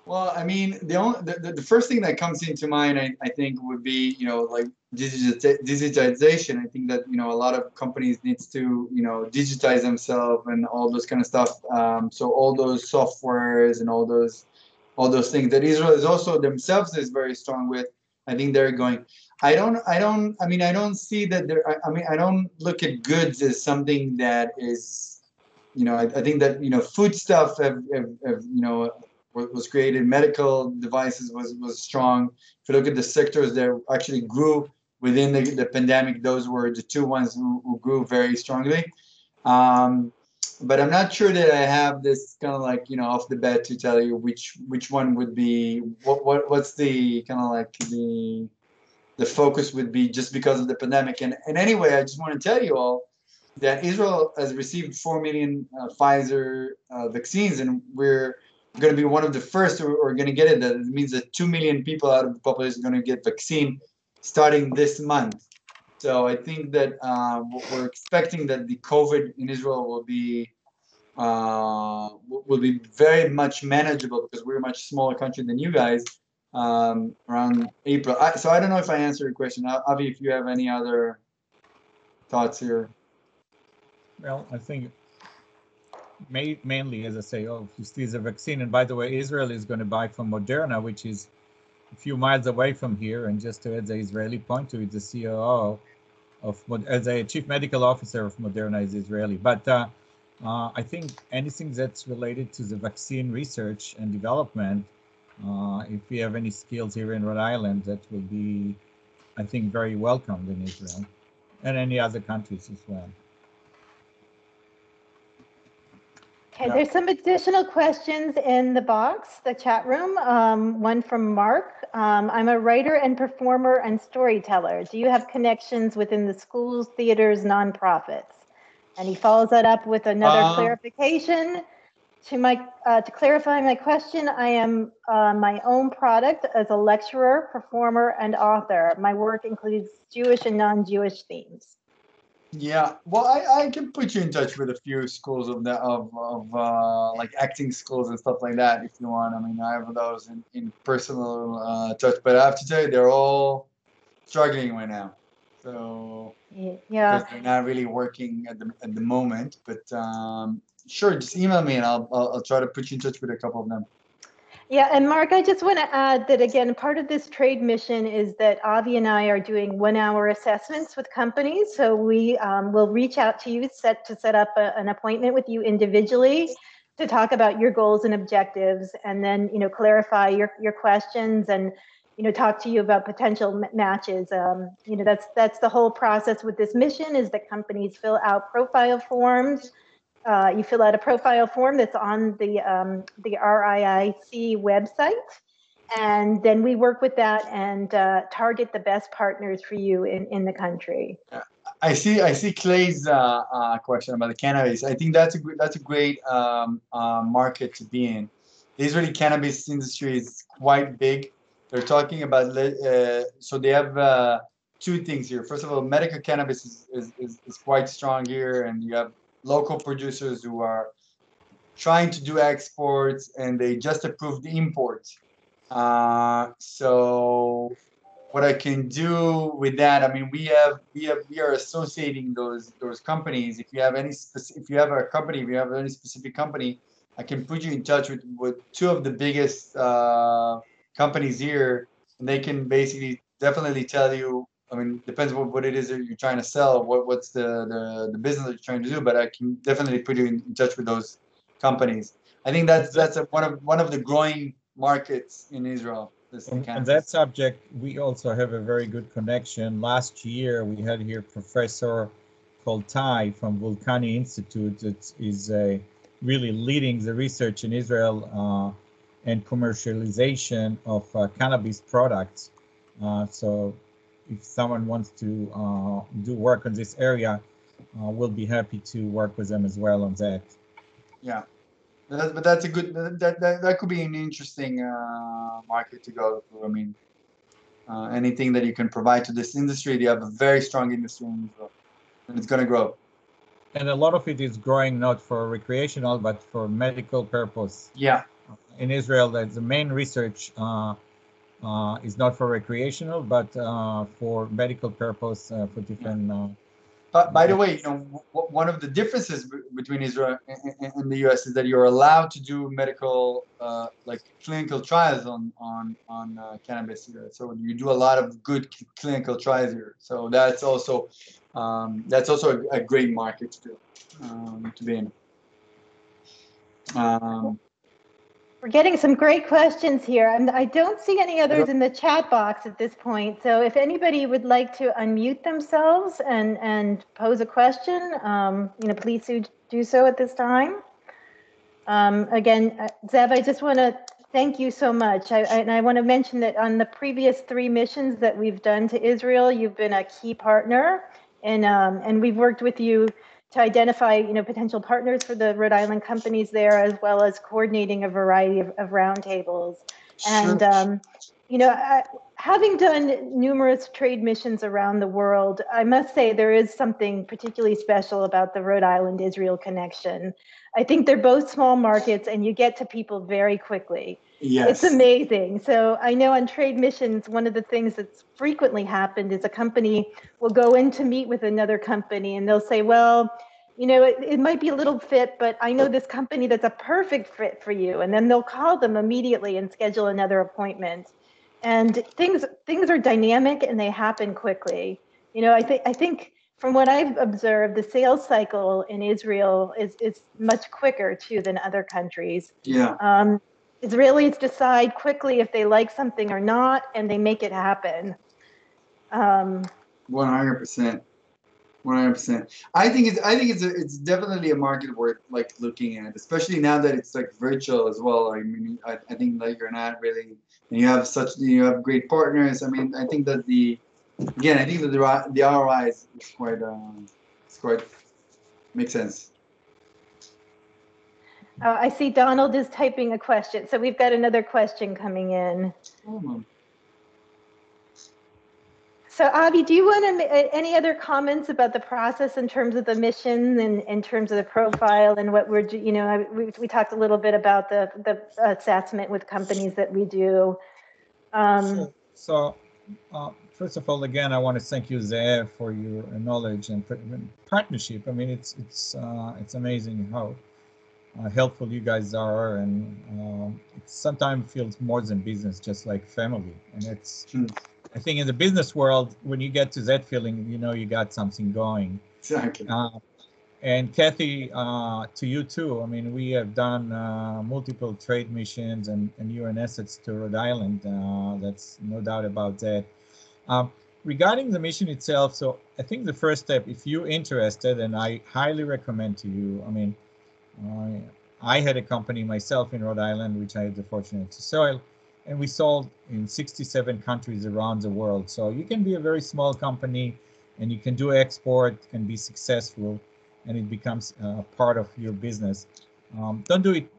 Well, I mean, the first thing that comes into mind, I think, would be, like digitization. I think that, a lot of companies needs to, digitize themselves and all those kind of stuff. So all those softwares and all those things that Israel is also themselves is very strong with. I think they're going. I don't see that there. I don't look at goods as something that is, I think that, food stuff was created. Medical devices was strong. If you look at the sectors that actually grew within the pandemic, those were the two ones who grew very strongly. But I'm not sure that I have this kind of like, off the bat to tell you which one would be what's the kind of like the focus would be just because of the pandemic. And anyway, I just want to tell you all that Israel has received 4 million Pfizer vaccines, and we're going to be one of the first who are going to get it. That means that 2 million people out of the population are going to get vaccine starting this month. So I think that we're expecting that the COVID in Israel will be very much manageable because we're a much smaller country than you guys. Around April. So I don't know if I answered your question. Avi, if you have any other thoughts here. Well, I think mainly, as I say, obviously is a vaccine. And by the way, Israel is going to buy from Moderna, which is a few miles away from here. And just to add the Israeli point to it, the COO as a chief medical officer of Moderna is Israeli. But I think anything that's related to the vaccine research and development, if we have any skills here in Rhode Island, that will be, I think, very welcomed in Israel and any other countries as well. Okay, there's some additional questions in the box, the chat room. One from Mark. I'm a writer and performer and storyteller. Do you have connections within the schools, theaters, nonprofits? And he follows that up with another clarification. To clarify my question, I am my own product as a lecturer, performer, and author. My work includes Jewish and non-Jewish themes. Yeah, well, I can put you in touch with a few schools of like acting schools and stuff like that if you want. I mean, I have those in personal touch, but I have to tell you, they're all struggling right now. So yeah, because they're not really working at the moment. But sure, just email me and I'll try to put you in touch with a couple of them. Yeah, and Mark, I just want to add that, again, part of this trade mission is that Avi and I are doing 1-hour assessments with companies. So we will reach out to you to set up an appointment with you individually to talk about your goals and objectives, and then, clarify your questions and, talk to you about potential matches. That's the whole process with this mission, is that companies fill out profile forms. You fill out a profile form that's on the RIIC website, and then we work with that and target the best partners for you in the country. I see Clay's question about the cannabis. I think that's a great market to be in. The Israeli cannabis industry is quite big. They're talking about so they have two things here. First of all, medical cannabis is quite strong here, and you have local producers who are trying to do exports, and they just approved the imports. So what I can do with that, I mean, we are associating those companies. If you have any if you have any specific company, I can put you in touch with two of the biggest companies here, and they can basically definitely tell you. I mean, depends what it is that you're trying to sell, what's the business that you're trying to do, but I can definitely put you in touch with those companies. I think that's one of the growing markets in Israel. On that subject, we also have a very good connection. Last year, we had here Professor called Tai from Vulcani Institute that is really leading the research in Israel and commercialization of cannabis products. So if someone wants to do work on this area, we'll be happy to work with them as well on that. Yeah. But that's a good that could be an interesting market to go to. I mean, anything that you can provide to this industry. You have a very strong industry in Israel, and it's going to grow. And a lot of it is growing not for recreational, but for medical purpose. Yeah. In Israel, that's the main research is not for recreational, but for medical purpose for different. By the way, one of the differences between Israel and the U.S. is that you're allowed to do medical, like clinical trials on cannabis here. So you do a lot of good clinical trials here. So that's also a great market to be in. We're getting some great questions here. I don't see any others in the chat box at this point. So if anybody would like to unmute themselves and pose a question, please do so at this time. Again, Zev, I just want to thank you so much. And I want to mention that on the previous 3 missions that we've done to Israel, you've been a key partner, and we've worked with you to identify, potential partners for the Rhode Island companies there, as well as coordinating a variety of roundtables. Sure. And, having done numerous trade missions around the world, I must say there is something particularly special about the Rhode Island-Israel connection. I think they're both small markets, and you get to people very quickly. Yes. It's amazing. So I know on trade missions, one of the things that's frequently happened is a company will go in to meet with another company, and they'll say, well, it might be a little fit, but I know this company that's a perfect fit for you. And then they'll call them immediately and schedule another appointment. And things are dynamic and they happen quickly. I think from what I've observed, the sales cycle in Israel is much quicker too than other countries. Yeah. Israelis decide quickly if they like something or not, and they make it happen. 100%. 100%. I think it's definitely a market worth like looking at, especially now that it's like virtual as well. I mean, I think like you're not really, and you have great partners. I mean, I think that the ROI is quite makes sense. I see Donald is typing a question, so we've got another question coming in. So Avi, do you want to any other comments about the process in terms of the mission and in terms of the profile and what we're, we talked a little bit about the assessment with companies that we do. So first of all, again, I want to thank you, Zev, for your knowledge and partnership. I mean, it's amazing how helpful you guys are, and it sometimes feels more than business, just like family. And it's, I think in the business world, when you get to that feeling, you got something going. Exactly. And Kathy, to you too. I mean, we have done multiple trade missions, and you're an asset to Rhode Island. That's no doubt about that. Regarding the mission itself, so I think the first step, if you're interested, and I highly recommend to you, I mean, I had a company myself in Rhode Island, which I had the fortune to sell, and we sold in 67 countries around the world. So you can be a very small company, and you can do export and be successful, and it becomes part of your business. Don't do it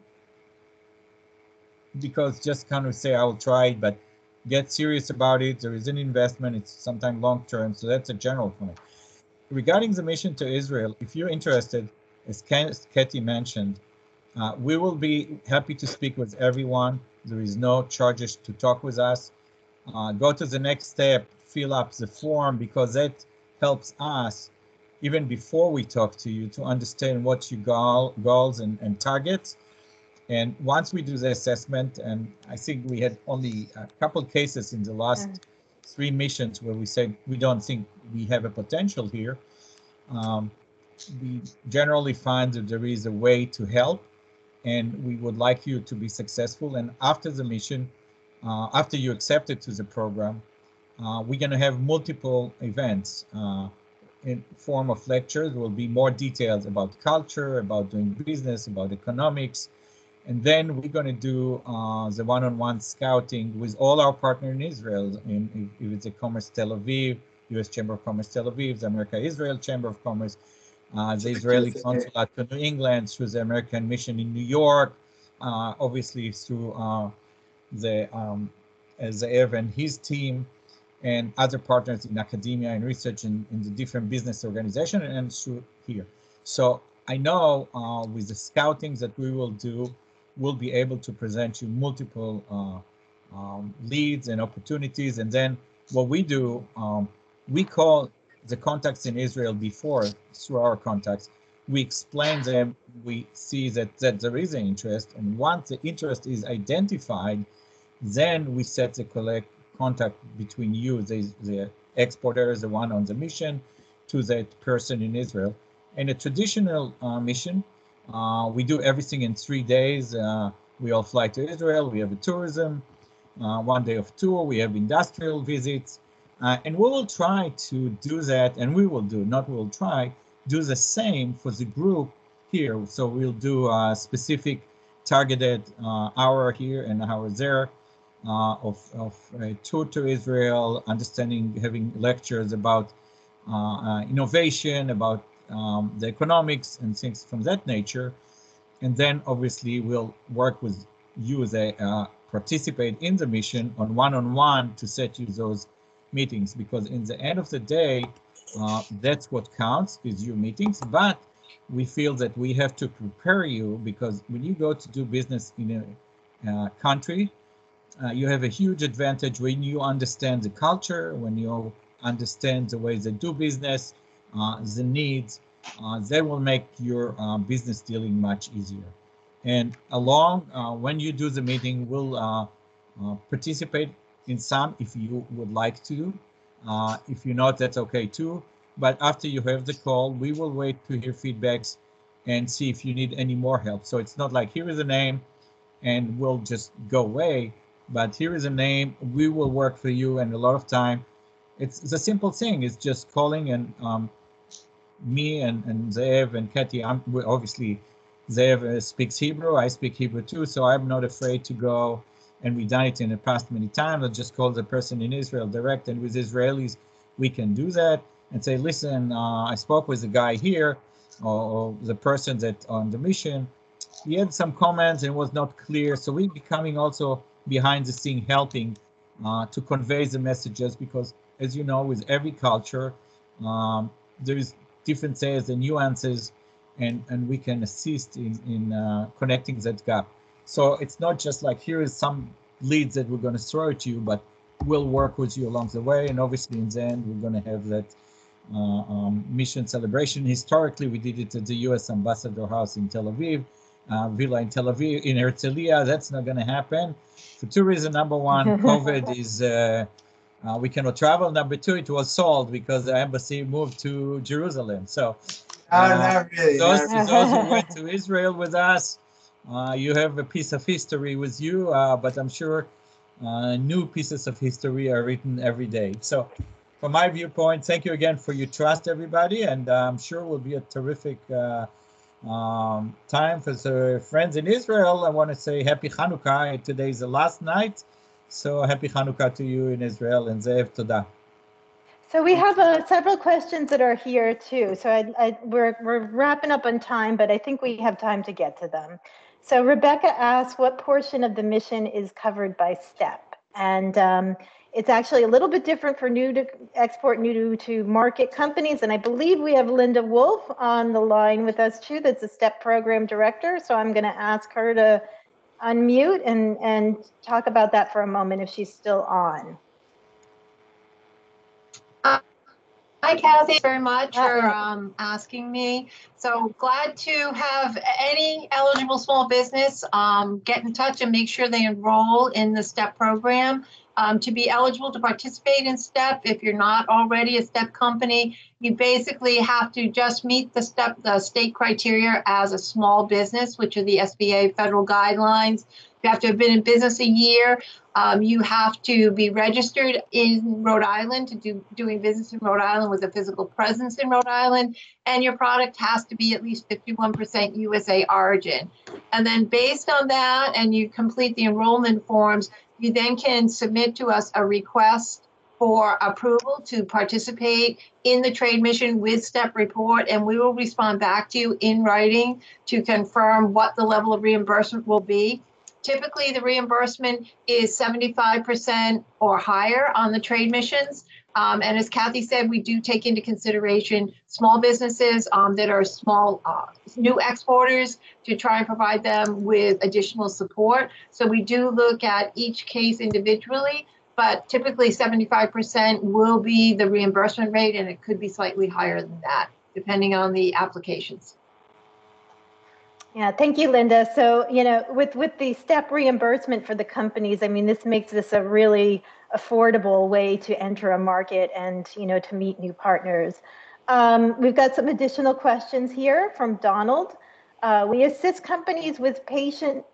because just kind of say, I will try it, but get serious about it. There is an investment. It's sometimes long-term. So that's a general point. Regarding the mission to Israel, if you're interested, as Katie mentioned, we will be happy to speak with everyone. There is no charges to talk with us. Go to the next step, fill up the form, because that helps us, even before we talk to you, to understand what your goals and targets. And once we do the assessment, and I think we had only a couple cases in the last 3 missions where we said we don't think we have a potential here, we generally find that there is a way to help, and we would like you to be successful. And after the mission, after you accept it to the program, we're going to have multiple events in form of lectures. There will be more details about culture, about doing business, about economics. And then we're going to do the one-on-one scouting with all our partners in Israel. If it's the Commerce Tel Aviv, U.S. Chamber of Commerce Tel Aviv, the America-Israel Chamber of Commerce, the Israeli Consulate to New England, through the American Mission in New York, obviously through Ze'ev and his team. and other partners in academia and research in the different business organizations and through here. So I know with the scouting that we will do, we'll be able to present you multiple leads and opportunities. And then what we do, we call the contacts in Israel before through our contacts. We explain them, we see that there is an interest. And once the interest is identified, then we set the contact between you, the exporter, the one on the mission, to that person in Israel. In a traditional mission, we do everything in 3 days. We all fly to Israel. We have a tourism, 1 day of tour. We have industrial visits. And we will try to do that, and we will do, not we will try, do the same for the group here. So we'll do a specific targeted hour here and hour there of a tour to Israel, understanding, having lectures about innovation, about the economics and things from that nature. And then obviously we'll work with you as a participate in the mission on one-on-one to set you those meetings, because in the end of the day, that's what counts is your meetings. But we feel that we have to prepare you, because when you go to do business in a country, you have a huge advantage when you understand the culture, when you understand the way they do business, the needs. They will make your business dealing much easier. And along, when you do the meeting, we'll participate in some if you would like to. If you're not, that's okay too. But after you have the call, we will wait to hear feedbacks and see if you need any more help. So it's not like here is a name and we'll just go away, but here is a name, we will work for you. And a lot of time, it's a simple thing. It's just calling, and me and Zev and Katie, obviously Zev speaks Hebrew, I speak Hebrew too, so I'm not afraid to go, and we've done it in the past many times. I'll just call the person in Israel direct, and with Israelis, we can do that and say, listen, I spoke with the guy here, or the person that on the mission, he had some comments and was not clear. So we're becoming also behind the scene helping to convey the messages, because as you know, with every culture, there's differences and nuances, and we can assist in connecting that gap. So it's not just like, here is some leads that we're going to throw at you, but we'll work with you along the way. And obviously in the end, we're going to have that mission celebration. Historically, we did it at the US Ambassador House in Tel Aviv, Villa in Tel Aviv. In Herzliya, that's not going to happen for two reasons. Number one, COVID is, we cannot travel. Number two, it was sold because the embassy moved to Jerusalem. So not really. Those who went to Israel with us, you have a piece of history with you, but I'm sure new pieces of history are written every day. So from my viewpoint, thank you again for your trust, everybody, and I'm sure it will be a terrific time for the friends in Israel. I want to say Happy Hanukkah. Today is the last night, so Happy Hanukkah to you in Israel, and Zev Toda. So we have several questions that are here too. So we're wrapping up on time, but I think we have time to get to them. So Rebecca asked, what portion of the mission is covered by STEP? And it's actually a little bit different for new to export, new to market companies. And I believe we have Linda Wolf on the line with us too. That's the STEP program director. So I'm going to ask her to unmute and talk about that for a moment if she's still on. Hi, Kathy, very much for asking me. So glad to have any eligible small business get in touch and make sure they enroll in the STEP program. To be eligible to participate in STEP, if you're not already a STEP company, you basically have to just meet the state criteria as a small business, which are the SBA federal guidelines. You have to have been in business a year. You have to be registered in Rhode Island to doing business in Rhode Island with a physical presence in Rhode Island. And your product has to be at least 51% USA origin. And then based on that, and you complete the enrollment forms, you then can submit to us a request for approval to participate in the trade mission with STEP report, and we will respond back to you in writing to confirm what the level of reimbursement will be. Typically, the reimbursement is 75% or higher on the trade missions. And as Kathy said, we do take into consideration small businesses that are small, new exporters to try and provide them with additional support. So we do look at each case individually, but typically 75% will be the reimbursement rate, and it could be slightly higher than that, depending on the applications. Yeah, thank you, Linda. So, with the step reimbursement for the companies, I mean, this makes this a really affordable way to enter a market and, to meet new partners. We've got some additional questions here from Donald. We assist companies with patent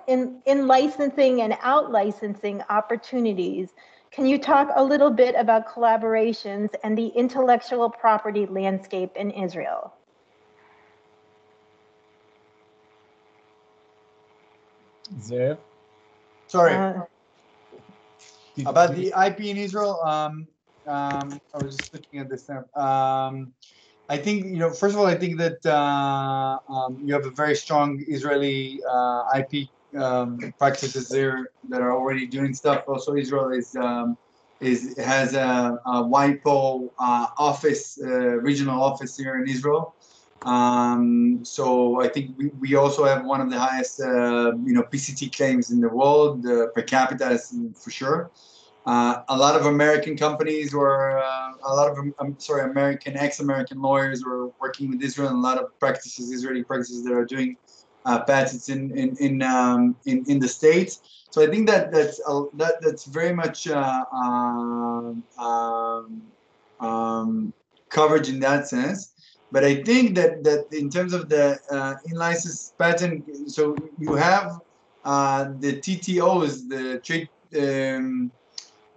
in licensing and out licensing opportunities. Can you talk a little bit about collaborations and the intellectual property landscape in Israel? Zev? Sorry. About the IP in Israel, I was just looking at this now. I think, first of all, I think that you have a very strong Israeli IP practices there that are already doing stuff. Also, Israel has a WIPO office, regional office here in Israel. So I think we also have one of the highest, PCT claims in the world, per capita for sure. A lot of American companies or ex-American lawyers were working with Israel, and a lot of Israeli practices that are doing patents in the States. So I think that's very much coverage in that sense. But I think that in terms of the in-license patent, so you have the TTOs, the trade,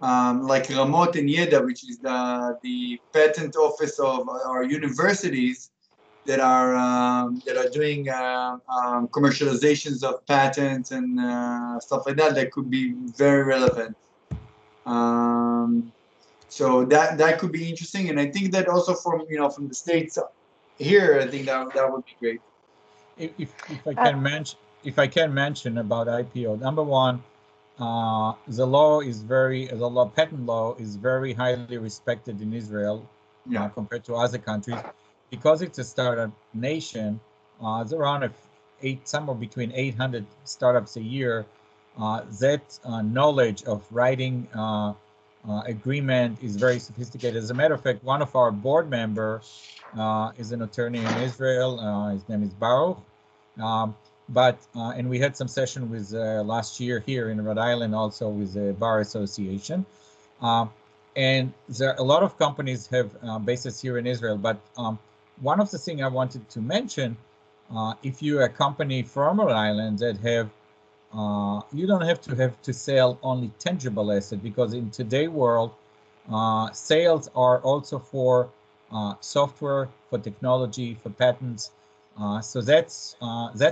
like Ramot and Yeda, which is the patent office of our universities that are doing commercializations of patents and stuff like that. That could be very relevant. So that could be interesting, and I think that also from the States here, I think that would be great. If I can mention about IPO, number one, the patent law is very highly respected in Israel compared to other countries, because it's a startup nation. There's around somewhere between 800 startups a year. That knowledge of writing agreement is very sophisticated. As a matter of fact, one of our board members is an attorney in Israel. His name is Baruch. And we had some session with last year here in Rhode Island, also with the Bar Association. And there a lot of companies have bases here in Israel. But one of the things I wanted to mention, if you're a company from Rhode Island that have, you don't have to sell only tangible asset, because in today's world, sales are also for software, for technology, for patents. So that's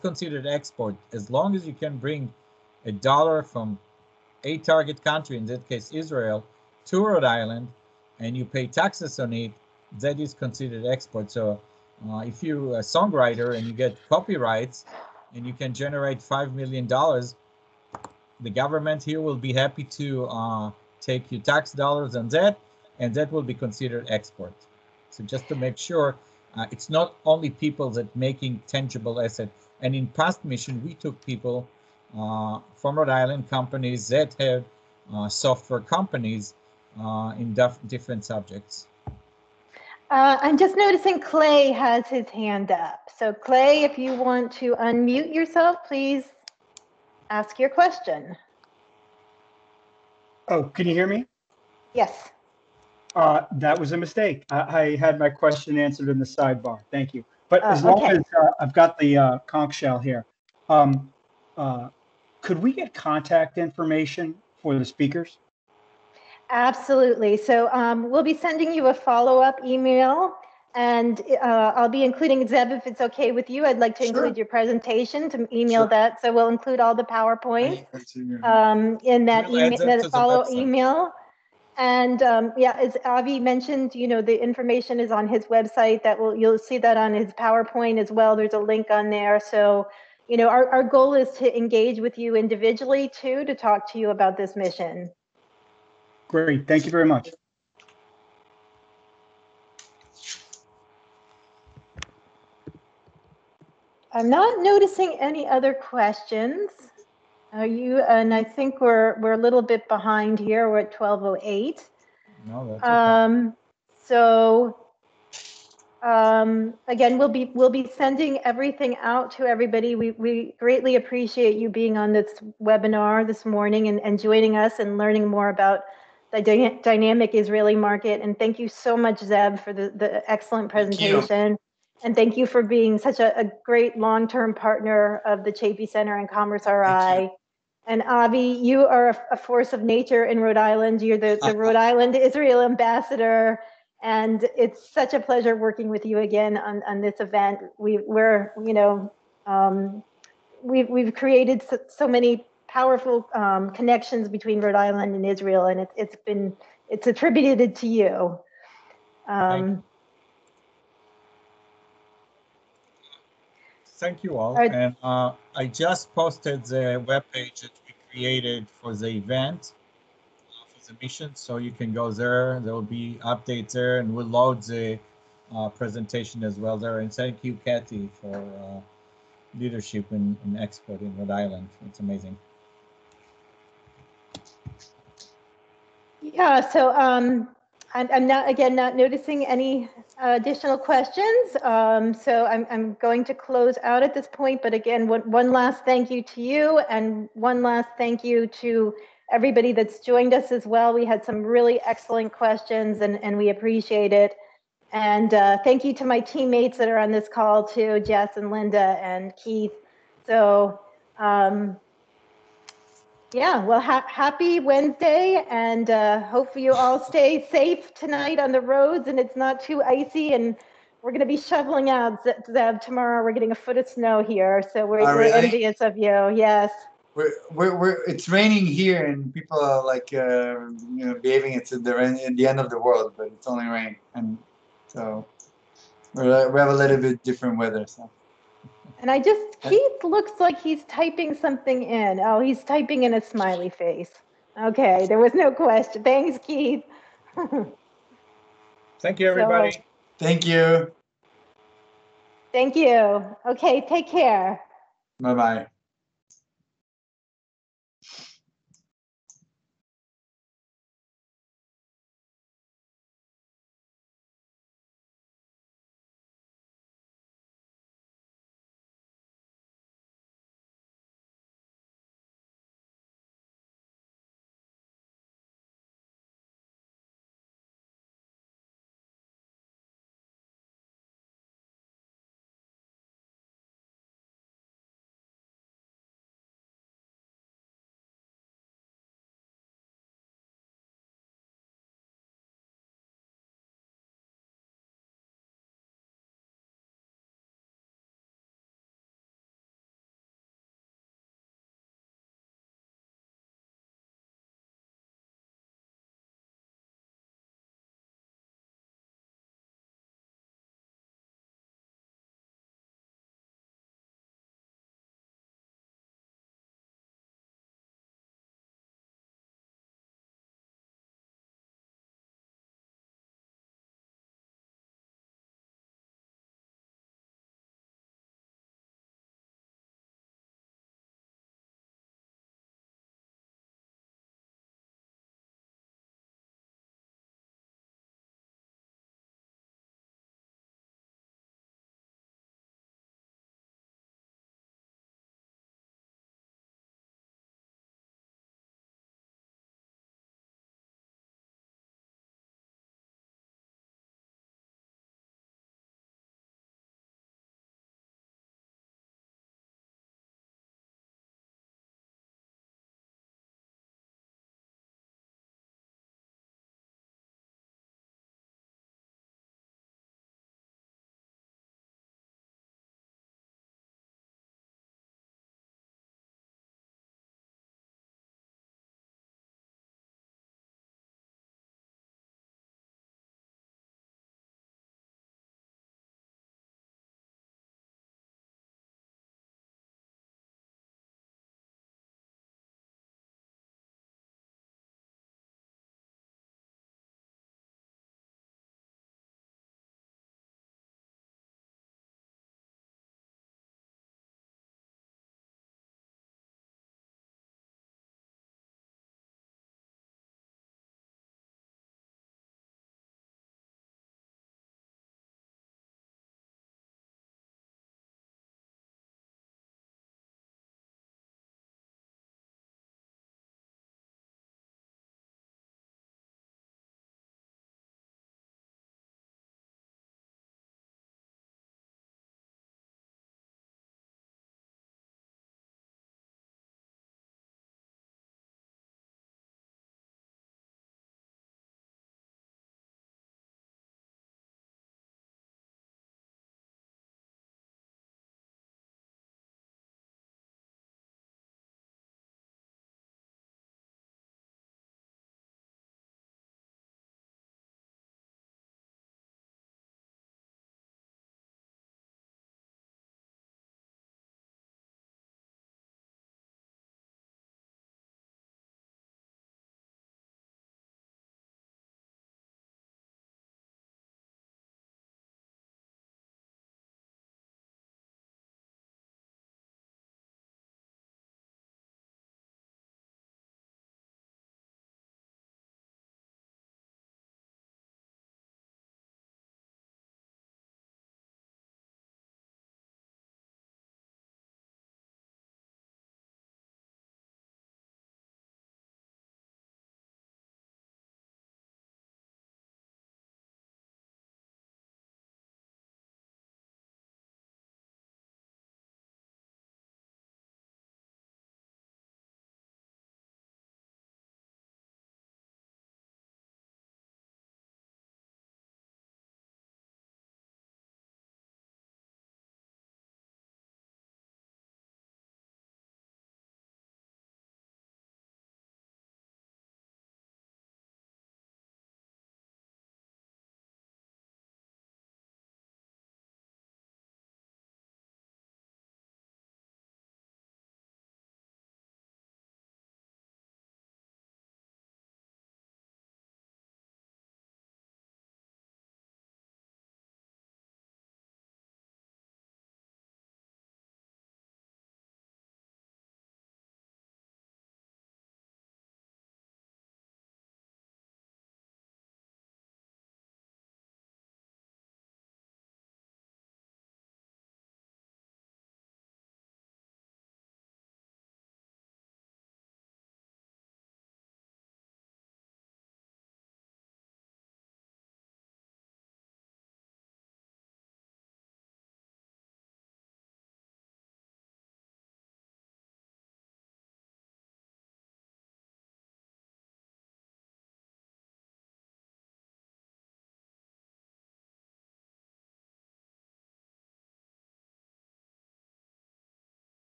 considered export. As long as you can bring $1 from a target country, in that case Israel, to Rhode Island, and you pay taxes on it, that is considered export. So if you're a songwriter and you get copyrights and you can generate $5 million, the government here will be happy to take your tax dollars on that, and that will be considered export. So just to make sure, it's not only people that making tangible asset. And in past mission, we took people from Rhode Island companies that have software companies in different subjects. I'm just noticing Clay has his hand up. So Clay, if you want to unmute yourself, please ask your question. Oh, can you hear me? Yes. That was a mistake. I had my question answered in the sidebar. Thank you. But as long as I've got the conch shell here, could we get contact information for the speakers? Absolutely. So we'll be sending you a follow-up email, and I'll be including, Zeb, if it's okay with you, I'd like to include your presentation to email that. So we'll include all the PowerPoint in that email, that follow email. And as Avi mentioned, the information is on his website. You'll see that on his PowerPoint as well. There's a link on there. So, you know, our goal is to engage with you individually too, to talk to you about this mission. Great. Thank you very much. I'm not noticing any other questions. Are you? And I think we're a little bit behind here. We're at 12:08. No, that's okay. So again, we'll be sending everything out to everybody. We greatly appreciate you being on this webinar this morning and joining us and learning more about the dynamic Israeli market. And thank you so much, Zeb, for the excellent presentation. And thank you for being such a great long-term partner of the Chapey Center and Commerce RI. And Avi, you are a force of nature in Rhode Island. You're the Rhode Island Israel ambassador. And it's such a pleasure working with you again on this event. We've created so many powerful connections between Rhode Island and Israel, and it's attributed to you. Thank you all. And I just posted the webpage that we created for the event, for the mission, so you can go there. There will be updates there, and we'll load the presentation as well there. And thank you, Kathy, for leadership in export in Rhode Island. It's amazing. Yeah, so I'm not noticing any additional questions. So I'm going to close out at this point. But again, one last thank you to you, and one last thank you to everybody that's joined us as well. We had some really excellent questions, and we appreciate it. And thank you to my teammates that are on this call too, Jess and Linda and Keith. So yeah, well, happy Wednesday, and hope you all stay safe tonight on the roads and it's not too icy. And we're going to be shoveling out, Zeb, tomorrow. We're getting a foot of snow here, so we're really? envious of you. Yes. It's raining here, and people are like behaving it's at the end of the world, but it's only rain, and so we have a little bit different weather. So. And Keith looks like he's typing something in. Oh, he's typing in a smiley face. Okay, there was no question. Thanks, Keith. Thank you, everybody. Thank you. Thank you. Okay, take care. Bye-bye.